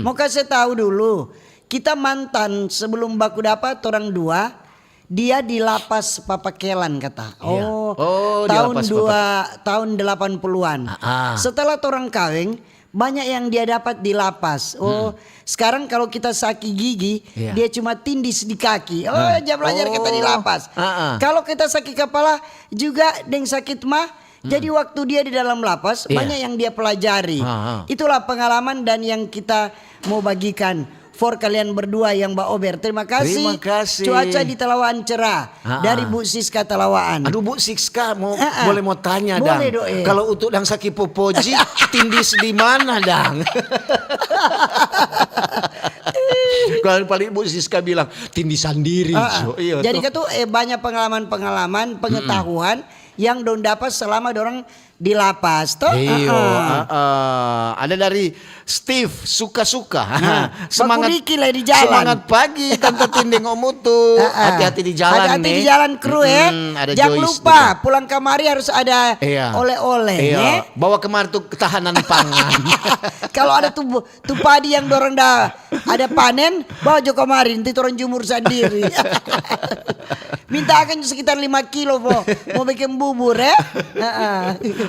Mau kasih tahu dulu, kita mantan sebelum baku dapat orang dua. Dia di lapas Papakelan kata. Tahun 80-an. Setelah orang kawin banyak yang dia dapat di lapas. Sekarang kalau kita sakit gigi, dia cuma tindis di kaki. Dia belajar kita di lapas. Kalau kita sakit kepala juga deng sakit mah. Jadi waktu dia di dalam lapas banyak yang dia pelajari. Itulah pengalaman dan yang kita mau bagikan. For kalian berdua yang Mbak Ober. Terima kasih. Cuaca di Telawaan cerah. Dari Bu Siska Telawaan. Aduh Bu Siska boleh mau tanya dang. Kalau untuk dang sakit popoji tindis di mana dang? Kalau paling Bu Siska bilang tindisan diri. Jadi itu banyak pengalaman pengetahuan yang don dapat selama dorang di lapas toh. Ada dari Steve suka-suka. Semangat di jalan. Semangat pagi Tante Tindeng Omutu. Hati-hati di jalan. Hati-hati di jalan kru Jangan lupa juga. Pulang kamari harus ada oleh-oleh. Bawa kemari tuh ketahanan pangan. Kalau ada tuh padi yang dorong dah ada panen, bawa jo kemari nanti orang jumur sendiri. Minta akan sekitar 5 kilo mau bikin bubur ya.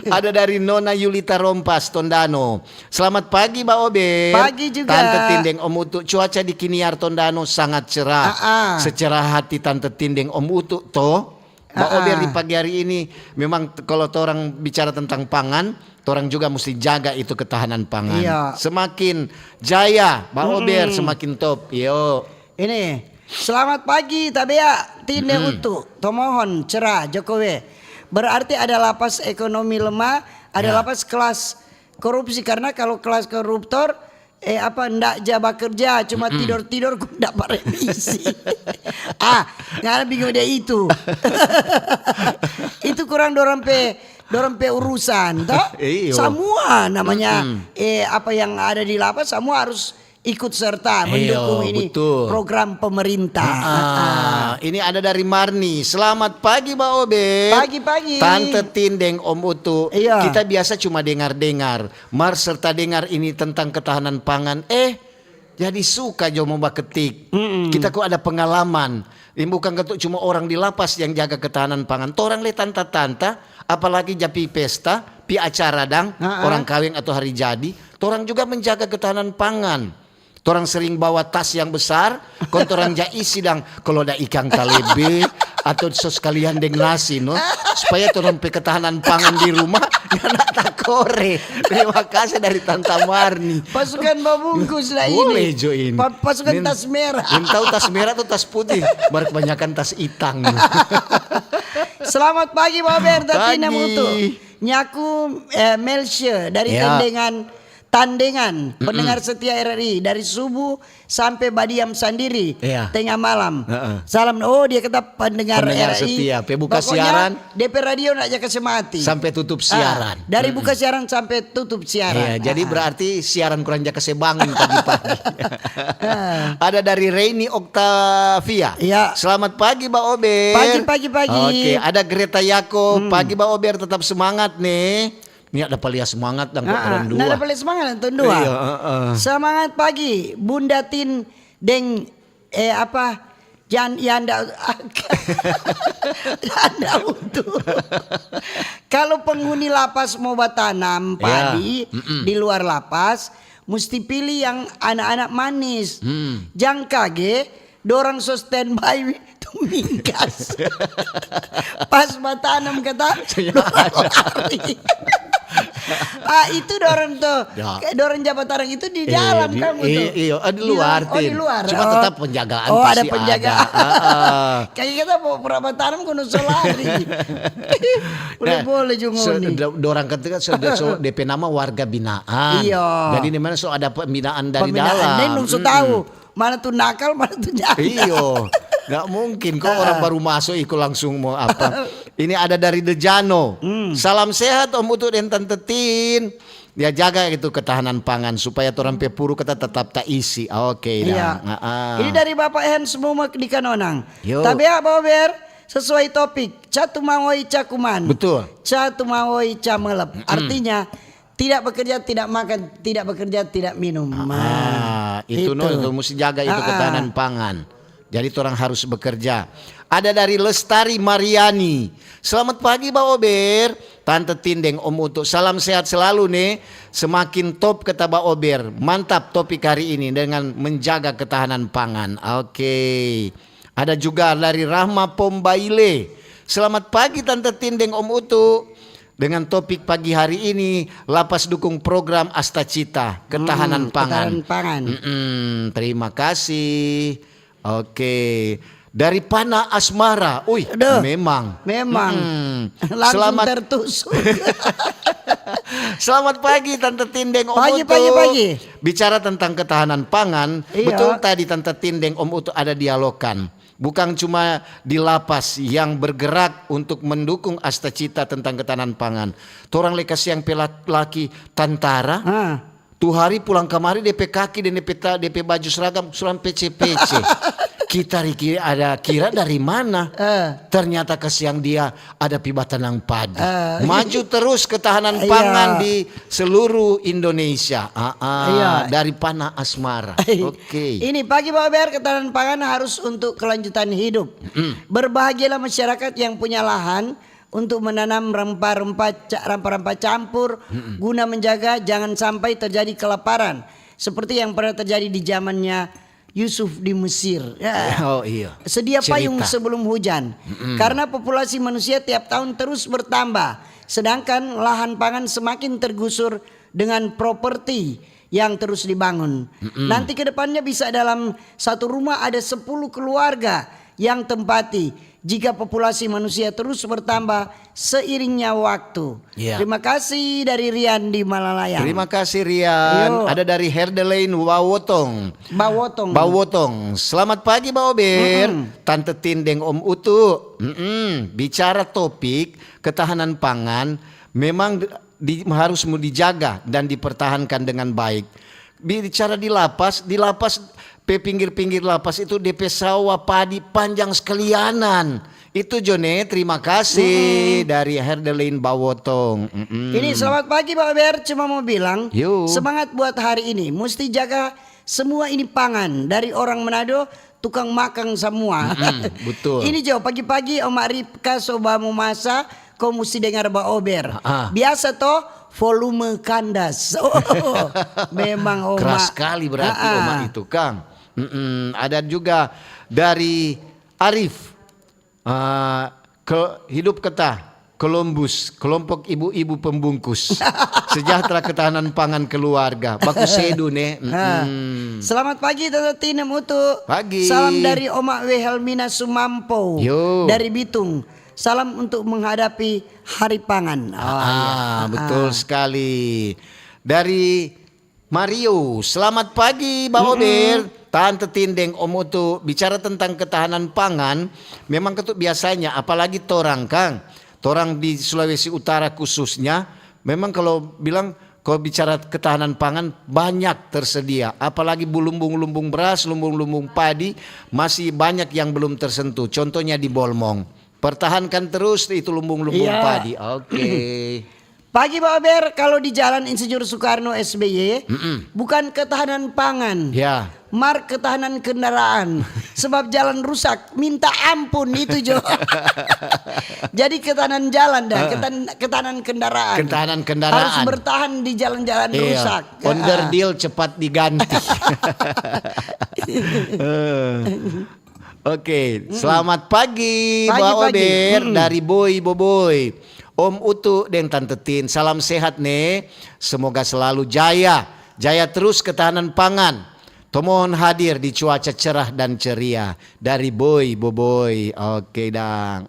Ada dari Nona Yulita Rompas Tondano. Selamat pagi Mbak Obe. Pagi juga. Tante Tindeng Om Utu. Cuaca di Kiniar Tondano sangat cerah. Secerah hati Tante Tindeng Om Utu toh. Mbak Obe di pagi hari ini memang kalau orang bicara tentang pangan, orang juga mesti jaga itu ketahanan pangan. Semakin jaya Mbak Obe semakin top. Ini selamat pagi Tabea Tindeng Utu. Tomohon cerah Jokowi. Berarti ada lapas ekonomi lemah, ada lapas kelas korupsi karena kalau kelas koruptor ndak jaba kerja cuma tidur ndak remisi. Nggak bingung dia itu. Itu kurang dorong pe urusan toh. Semua namanya apa yang ada di lapas semua harus ikut serta mendukung ini program pemerintah. Ini ada dari Marni. Selamat pagi Mbak Obe. Pagi-pagi. Tante Tindeng Om Utu. Kita biasa cuma dengar-dengar. Serta dengar ini tentang ketahanan pangan. Jadi suka jo mau ketik. Kita kok ada pengalaman. Ini bukan ketuk cuma orang di lapas yang jaga ketahanan pangan. Torang le tanta-tanta, apalagi japi pesta, pi acara dang, orang kawin atau hari jadi, torang juga menjaga ketahanan pangan. Torang sering bawa tas yang besar, kontoran isi dang kalau ada ikan kalebe atau sos kalian deng nasi no, supaya torang pe ketahanan pangan di rumah nggak tak kore. Terima kasih dari Tante Marni. Pasukan babungkus lah ini. Boleh jo ini. Pasukan tas merah. Yang tahu tas merah atau tas putih, baru kebanyakan tas itang. Selamat pagi Mbak Ber, Tatina Mutu. Nyaku Melshe dari Tandengan, pendengar setia RRI dari subuh sampai Badiam Sandiri tengah malam. Salam. Dia kata pendengar RRI setia. Buka siaran DP radio nak kasih mati sampai tutup siaran. Dari buka siaran sampai tutup siaran. Jadi berarti siaran kurang jaka sebangun pagi-pagi. Ada dari Reini Octavia. Selamat pagi Mbak Obe. Pagi. Oke, ada Greta Yako. Pagi Mbak Obe tetap semangat nih. Ini ada palia semangat dan orang dua. Ada palia semangat dan dua. Semangat pagi, Bunda Tin deng Yanda untuk. Kalau penghuni lapas mau tanam padi di luar lapas, mesti pilih yang anak-anak manis. Jangan kage, dorang so standby tuh mingkas. Pas tanam kata lari. Itu dorong tuh, dorong Jabatarang itu di dalam kamu tuh. Iya, di luar. Di luar. Cuma tetap penjagaan pasti ada penjagaan. Kayak kita mau Jabatarang kuno solari. Boleh juga nih. Dorang ketika sudah DP nama warga binaan. Iya. Jadi di mana ada pembinaan dari dalam. Dan nungsu tahu mana tuh nakal, mana tuh jahat. Iya. Gak mungkin kok orang baru masuk ikut langsung mau apa. Ini ada dari Dejano. Salam sehat Om Utu dan Tante Tin. Dia jaga itu ketahanan pangan supaya orang pepuru kita tetap tak isi. Oke Iya. Ini dari Bapak Hans Mumek di Kanonang. Yo. Tapi ya Bober, sesuai topik. Catu mawoi cakuman. Betul. Catu mawoi camelep. Artinya tidak bekerja, tidak makan, tidak bekerja, tidak minum. Itu mesti jaga itu ketahanan pangan. Jadi orang harus bekerja. Ada dari Lestari Mariani. Selamat pagi Pak Ober, Tante Tindeng, Om Utu. Salam sehat selalu nih. Semakin top kata Pak Ober. Mantap topik hari ini dengan menjaga ketahanan pangan. Oke. Ada juga dari Rahma Pombaile. Selamat pagi Tante Tindeng, Om Utu. Dengan topik pagi hari ini, Lapas dukung program Astacita, ketahanan pangan. Ketahanan pangan. Terima kasih. Oke. Dari Pana Asmara. Memang. Langsung tertusuk. Selamat pagi Tante Tindeng, Om Utu. Pagi. Bicara tentang ketahanan pangan, betul tadi Tante Tindeng, Om Utu ada dialogkan. Bukan cuma di lapas yang bergerak untuk mendukung Astacita tentang ketahanan pangan. Torang lekas yang pelaki tantara. Tuh hari pulang kemari DP kaki dan DP baju seragam suram PC. Kita kira dari mana? Ternyata kesiang dia ada pibatanang padi. Maju terus ketahanan pangan di seluruh Indonesia. Dari Pana Asmara. Oke. Ini pagi Pak Ber, ketahanan pangan harus untuk kelanjutan hidup. Berbahagialah masyarakat yang punya lahan untuk menanam rempah-rempah campur guna menjaga jangan sampai terjadi kelaparan seperti yang pernah terjadi di zamannya Yusuf di Mesir. Sedia payung sebelum hujan. Karena populasi manusia tiap tahun terus bertambah. Sedangkan lahan pangan semakin tergusur dengan properti yang terus dibangun. Nanti ke depannya bisa dalam satu rumah ada 10 keluarga yang tempati jika populasi manusia terus bertambah seiringnya waktu. Terima kasih dari Rian di Malalayang. Terima kasih Rian. Ada dari Herdelain Bawotong. Selamat pagi Mbak Ober. Tante Tindeng, Om Utu. Bicara topik ketahanan pangan memang harus dijaga dan dipertahankan dengan baik. Bicara di lapas pinggir-pinggir lapas itu DP sawah padi panjang sekalianan. Itu Jone, terima kasih dari Herdelain Bawotong. Ini selamat pagi Pak Ber, cuma mau bilang semangat buat hari ini. Mesti jaga semua ini pangan dari orang Manado, tukang makan semua. Betul. Ini Jo, pagi-pagi Oma Ripka sobamu masa, kau mesti dengar Pak Ober. Biasa toh volume kandas. Memang Oma. Keras sekali berarti Oma itu Kang. Ada juga dari Arif Hidup Ketah Columbus, kelompok ibu-ibu pembungkus. Sejahtera ketahanan pangan keluarga. Baku sedu nih. Selamat pagi Tante Tina Mutu. Pagi. Salam dari Oma Wehelmina Sumampo dari Bitung. Salam untuk menghadapi hari pangan. Betul sekali. Dari Mario, selamat pagi Mbak Ober. Tante Tindeng, Om Utu. Bicara tentang ketahanan pangan, memang biasanya apalagi torang Kang. Torang di Sulawesi Utara khususnya, memang kalau bicara ketahanan pangan banyak tersedia. Apalagi lumbung-lumbung beras, lumbung-lumbung padi masih banyak yang belum tersentuh. Contohnya di Bolmong. Pertahankan terus itu lumbung-lumbung padi. Oke. Pagi Pak Ber, kalau di Jalan Insinyur Soekarno SBY bukan ketahanan pangan, mar ketahanan kendaraan. Sebab jalan rusak, minta ampun itu Jo. Jadi ketahanan jalan ketahanan kendaraan. Ketahanan kendaraan. Harus bertahan di jalan-jalan rusak. Onderdil cepat diganti. Oke, selamat pagi Mbak Ober dari Boboiboy. Om Utu dan Tante Tin, salam sehat nih. Semoga selalu jaya terus ketahanan pangan. Tomohon hadir di cuaca cerah dan ceria dari Boboiboy. Oke dang.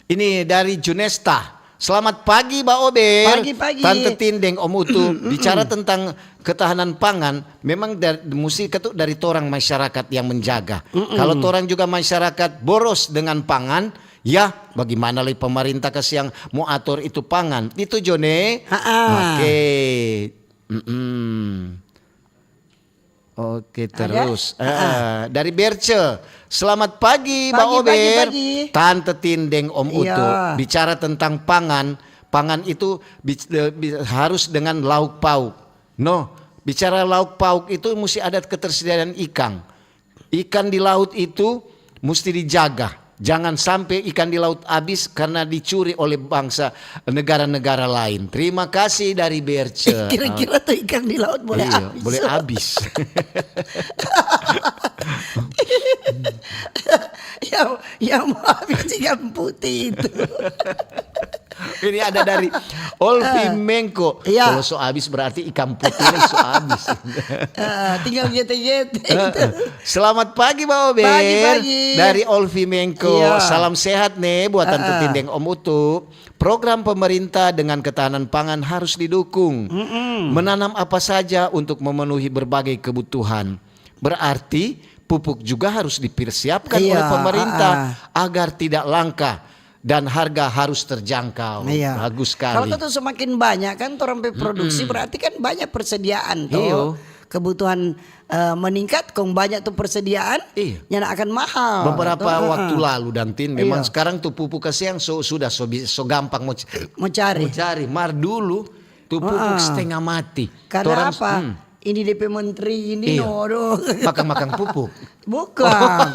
Ini dari Junesta. Selamat pagi Mbak Ober. Pagi. Tante Tindeng, Om Utu. Bicara tentang ketahanan pangan, memang mesti dari torang masyarakat yang menjaga. Kalau torang juga masyarakat boros dengan pangan, Ya, bagaimana lagi pemerintah kasih yang mau atur itu pangan. Itu Jone. Oke. Oke, terus. Dari Berce. Selamat pagi, Mbak Ober. Tante Tindeng, Om Utu. Bicara tentang pangan. Pangan itu harus dengan lauk pauk. No, bicara lauk pauk itu mesti ada ketersediaan ikan. Ikan di laut itu mesti dijaga. Jangan sampai ikan di laut habis karena dicuri oleh bangsa negara-negara lain. Terima kasih dari Berce. Kira-kira tuh ikan di laut boleh habis. Boleh habis. yang mau habis ikan putih itu. Ini ada dari Olvi Mengko. Kalau so habis berarti ikan putih ini so habis. Tinggal gete-gete. Selamat pagi Mbak Ober. Pagi. Dari Olvi Mengko. Salam sehat nih buat Tante Tindeng, Om Utu. Program pemerintah dengan ketahanan pangan harus didukung. Menanam apa saja untuk memenuhi berbagai kebutuhan. Berarti pupuk juga harus dipersiapkan oleh pemerintah agar tidak langka. Dan harga harus terjangkau. Bagus sekali. Kalau itu semakin banyak kan orang produksi berarti kan banyak persediaan tuh. Kebutuhan meningkat, kong banyak tuh persediaan, yang akan mahal. Beberapa waktu lalu dan Tin, memang sekarang tuh pupuk kasih yang sudah so gampang mau cari. Mar dulu tuh pupuk setengah mati. Karena apa? Ini DP Menteri ini makan pupuk. Bukan.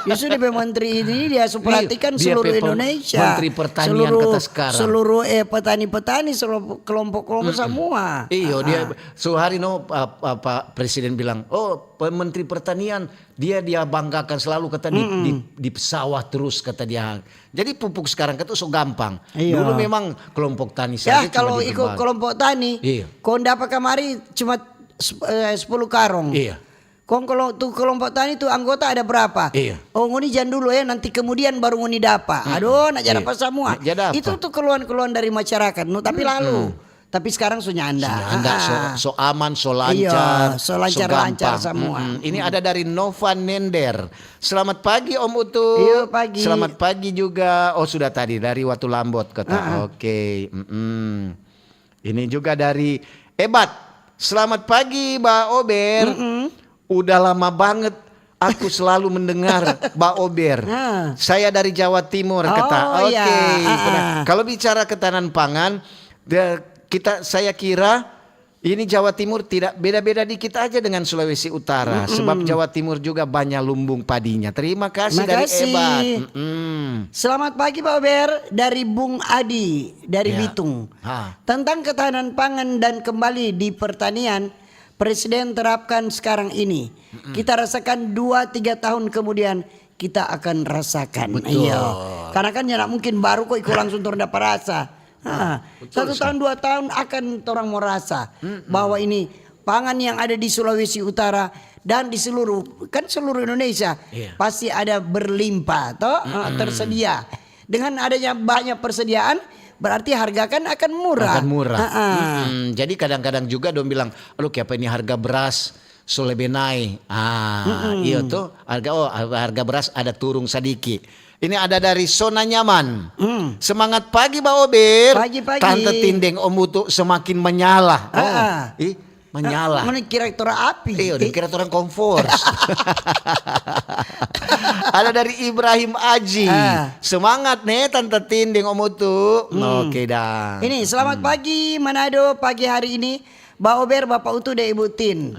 Justru DP Menteri ini dia perhatikan seluruh Indonesia. Menteri Pertanian kata sekarang. Seluruh petani-petani, seluruh kelompok-kelompok semua. Iya, dia sehari Pak Presiden bilang, Menteri Pertanian dia banggakan selalu kata di sawah terus kata dia. Jadi pupuk sekarang kata so gampang. Dulu memang kelompok tani saja. Ya kalau ikut kelompok tani, kau dapat kemari cuma 10 karung. Kalau tuh kelompok tani tuh anggota ada berapa? Oh ngoni jangan dulu nanti kemudian baru ngoni dapat. Aduh nak dapat semua. Itu tuh keluhan-keluhan dari masyarakat. Tapi lalu. Tapi sekarang sudah anda. So aman, so lancar, so lancar semua. Ini ada dari Nova Nender. Selamat pagi Om Utu. Pagi. Selamat pagi juga. Oh sudah tadi dari Watu Lambot kata. Oke. Ini juga dari Ebat. Selamat pagi Mbak Ober. Udah lama banget aku selalu mendengar Mbak Ober. Saya dari Jawa Timur kata. Kalau bicara ketahanan pangan, saya kira ini Jawa Timur tidak beda-beda dikit aja dengan Sulawesi Utara. Sebab Jawa Timur juga banyak lumbung padinya. Terima kasih dari Ebat. Selamat pagi Pak Ober. Dari Bung Adi dari Bitung. Tentang ketahanan pangan dan kembali di pertanian, Presiden terapkan sekarang ini. Kita rasakan 2-3 tahun kemudian kita akan rasakan. Karena kan ya mungkin baru kok ikut langsung turun dapat rasa. 1 tahun 2 tahun akan orang mau rasa bahwa ini pangan yang ada di Sulawesi Utara dan di seluruh Indonesia pasti ada berlimpah tersedia. Dengan adanya banyak persediaan berarti harga kan akan murah. Jadi kadang-kadang juga dong bilang, aduh kayak ini harga beras so lebih naik. Iya tuh harga beras ada turun sedikit. Ini ada dari Zona Nyaman. Semangat pagi Mbak Ober. Pagi-pagi. Tante Tindeng Om Utu semakin menyala. Menyala. Mana kira orang api? Kira orang kompor. Ada dari Ibrahim Aji. Semangat nih Tante Tindeng Om Utu. Oke dah. Ini selamat pagi Manado pagi hari ini. Mbak Ober, Bapak Utu dan Ibu Tin.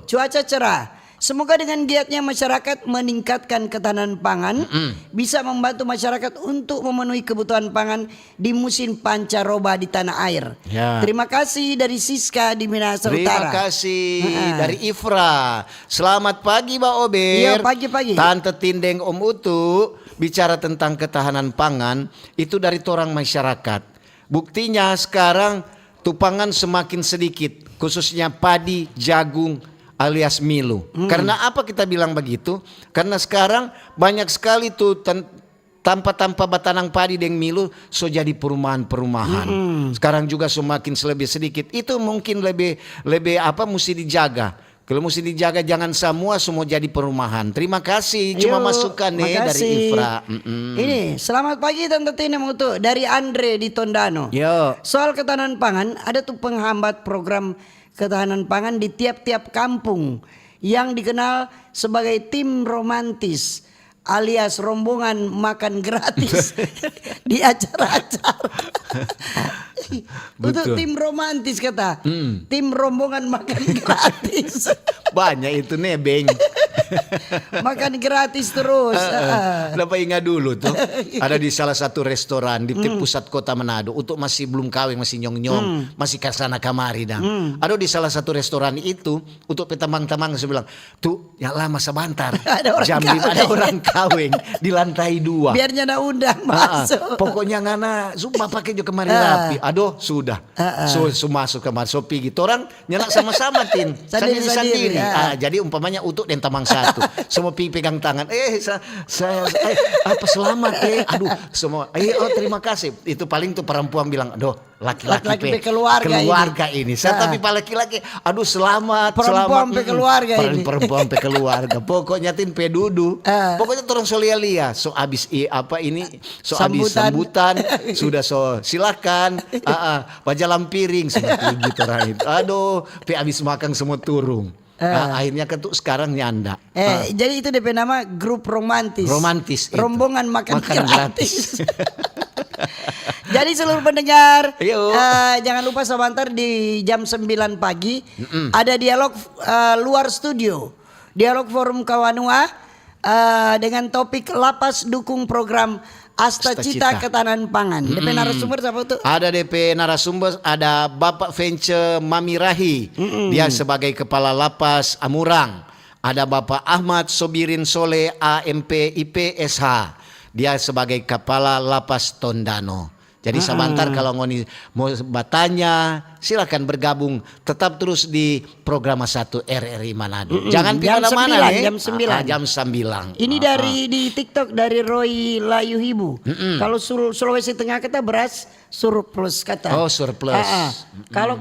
Cuaca cerah. Semoga dengan giatnya masyarakat meningkatkan ketahanan pangan bisa membantu masyarakat untuk memenuhi kebutuhan pangan di musim pancaroba di tanah air. Terima kasih dari Siska di Minahasa Utara. Terima kasih dari Ifra. Selamat pagi Mbak Ober. Pagi-pagi. Tante Tindeng Om Utu bicara tentang ketahanan pangan itu dari orang masyarakat. Buktinya sekarang tupangan semakin sedikit, khususnya padi, jagung alias milu. Karena apa kita bilang begitu? Karena sekarang banyak sekali tuh tanpa batanang padi dan milu so jadi perumahan. Sekarang juga semakin lebih sedikit. Itu mungkin lebih mesti dijaga. Kalau mesti dijaga jangan semua jadi perumahan. Terima kasih. Cuma masukan nih dari Ifra. Ini selamat pagi Tante Tina Mutu dari Andre di Tondano. Yo. Soal ketahanan pangan, ada tuh penghambat program ketahanan pangan di tiap-tiap kampung yang dikenal sebagai tim romantis alias rombongan makan gratis di acara-acara. Untuk tim romantis kata, tim rombongan makan gratis. Banyak itu nebeng. Makan gratis terus. Kenapa ingat dulu tuh ada di salah satu restoran di pusat kota Manado untuk masih belum kawin, masih nyong-nyong, masih kasana kamari dah. Ada di salah satu restoran itu untuk petamang-tamang saya bilang, tuh yang lama sebentar. Jam 5 ada orang kawin di lantai 2. Biar nyana undang masuk. Pokoknya ngana sumpah pakai juga kemari rapi. Aduh sudah. So masuk kamar so pergi. Orang nyana sama-sama tin. Sendiri-sendiri. Jadi umpamanya untuk dan tamang satu. Semua pegang tangan. Saya apa selamat Aduh semua. Terima kasih. Itu paling tuh perempuan bilang, aduh laki-laki keluarga ini. Saya tapi pak laki-laki, aduh selamat. Perempuan pe keluarga ini. Perempuan pe keluarga. Pokoknya tin pe dudu. Pokoknya orang solia-lia. So abis so abis sambutan sudah so silakan. Baca lampiring seperti gitu orang itu. Aduh, pe abis makan semua turun. Akhirnya kan tuh sekarang nyanda. Jadi itu DP nama grup romantis. Romantis. Rombongan makan gratis. Jadi seluruh pendengar, jangan lupa sebentar di jam 9 pagi ada dialog luar studio. Dialog Forum Kawanua dengan topik Lapas dukung program Asta Cita Ketahanan Pangan. DP narasumber siapa tuh? Ada DP narasumber, ada Bapak Vence Mamirahi. Dia sebagai Kepala Lapas Amurang. Ada Bapak Ahmad Sobirin Soleh AMP IPSH. Dia sebagai Kepala Lapas Tondano. Jadi sebentar kalau mau bertanya silakan bergabung, tetap terus di program 1 RRI Manado. Jangan pindah mana nih. Jam 9. Ini dari di TikTok dari Roy Layuhibu. Kalau Sulawesi Tengah kata beras surplus kata. Oh, surplus. Kalau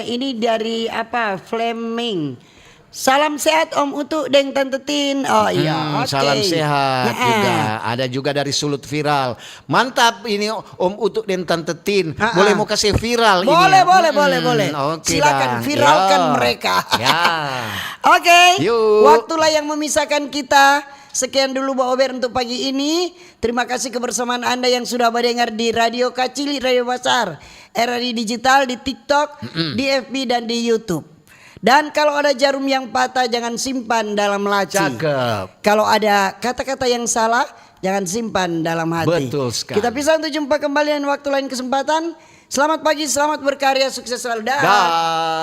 ini dari apa? Fleming. Salam sehat Om Utu deng Tante Tin. Oh iya, okay. Salam sehat juga. Ada juga dari Sulut Viral. Mantap ini Om Utu dan Tante Tin. Boleh mau kasih viral boleh, ini? Boleh. Okay, silakan viralkan mereka. Oke. Waktulah yang memisahkan kita. Sekian dulu Mbak Ober untuk pagi ini. Terima kasih kebersamaan Anda yang sudah mendengar di Radio Kacili, Radio Besar, RRI Digital, di TikTok, di FB dan di YouTube. Dan kalau ada jarum yang patah jangan simpan dalam laci. Cakep. Kalau ada kata-kata yang salah jangan simpan dalam hati. Betul sekali. Kita pisah untuk jumpa kembali dan waktu lain kesempatan. Selamat pagi, selamat berkarya, sukses selalu. Dah.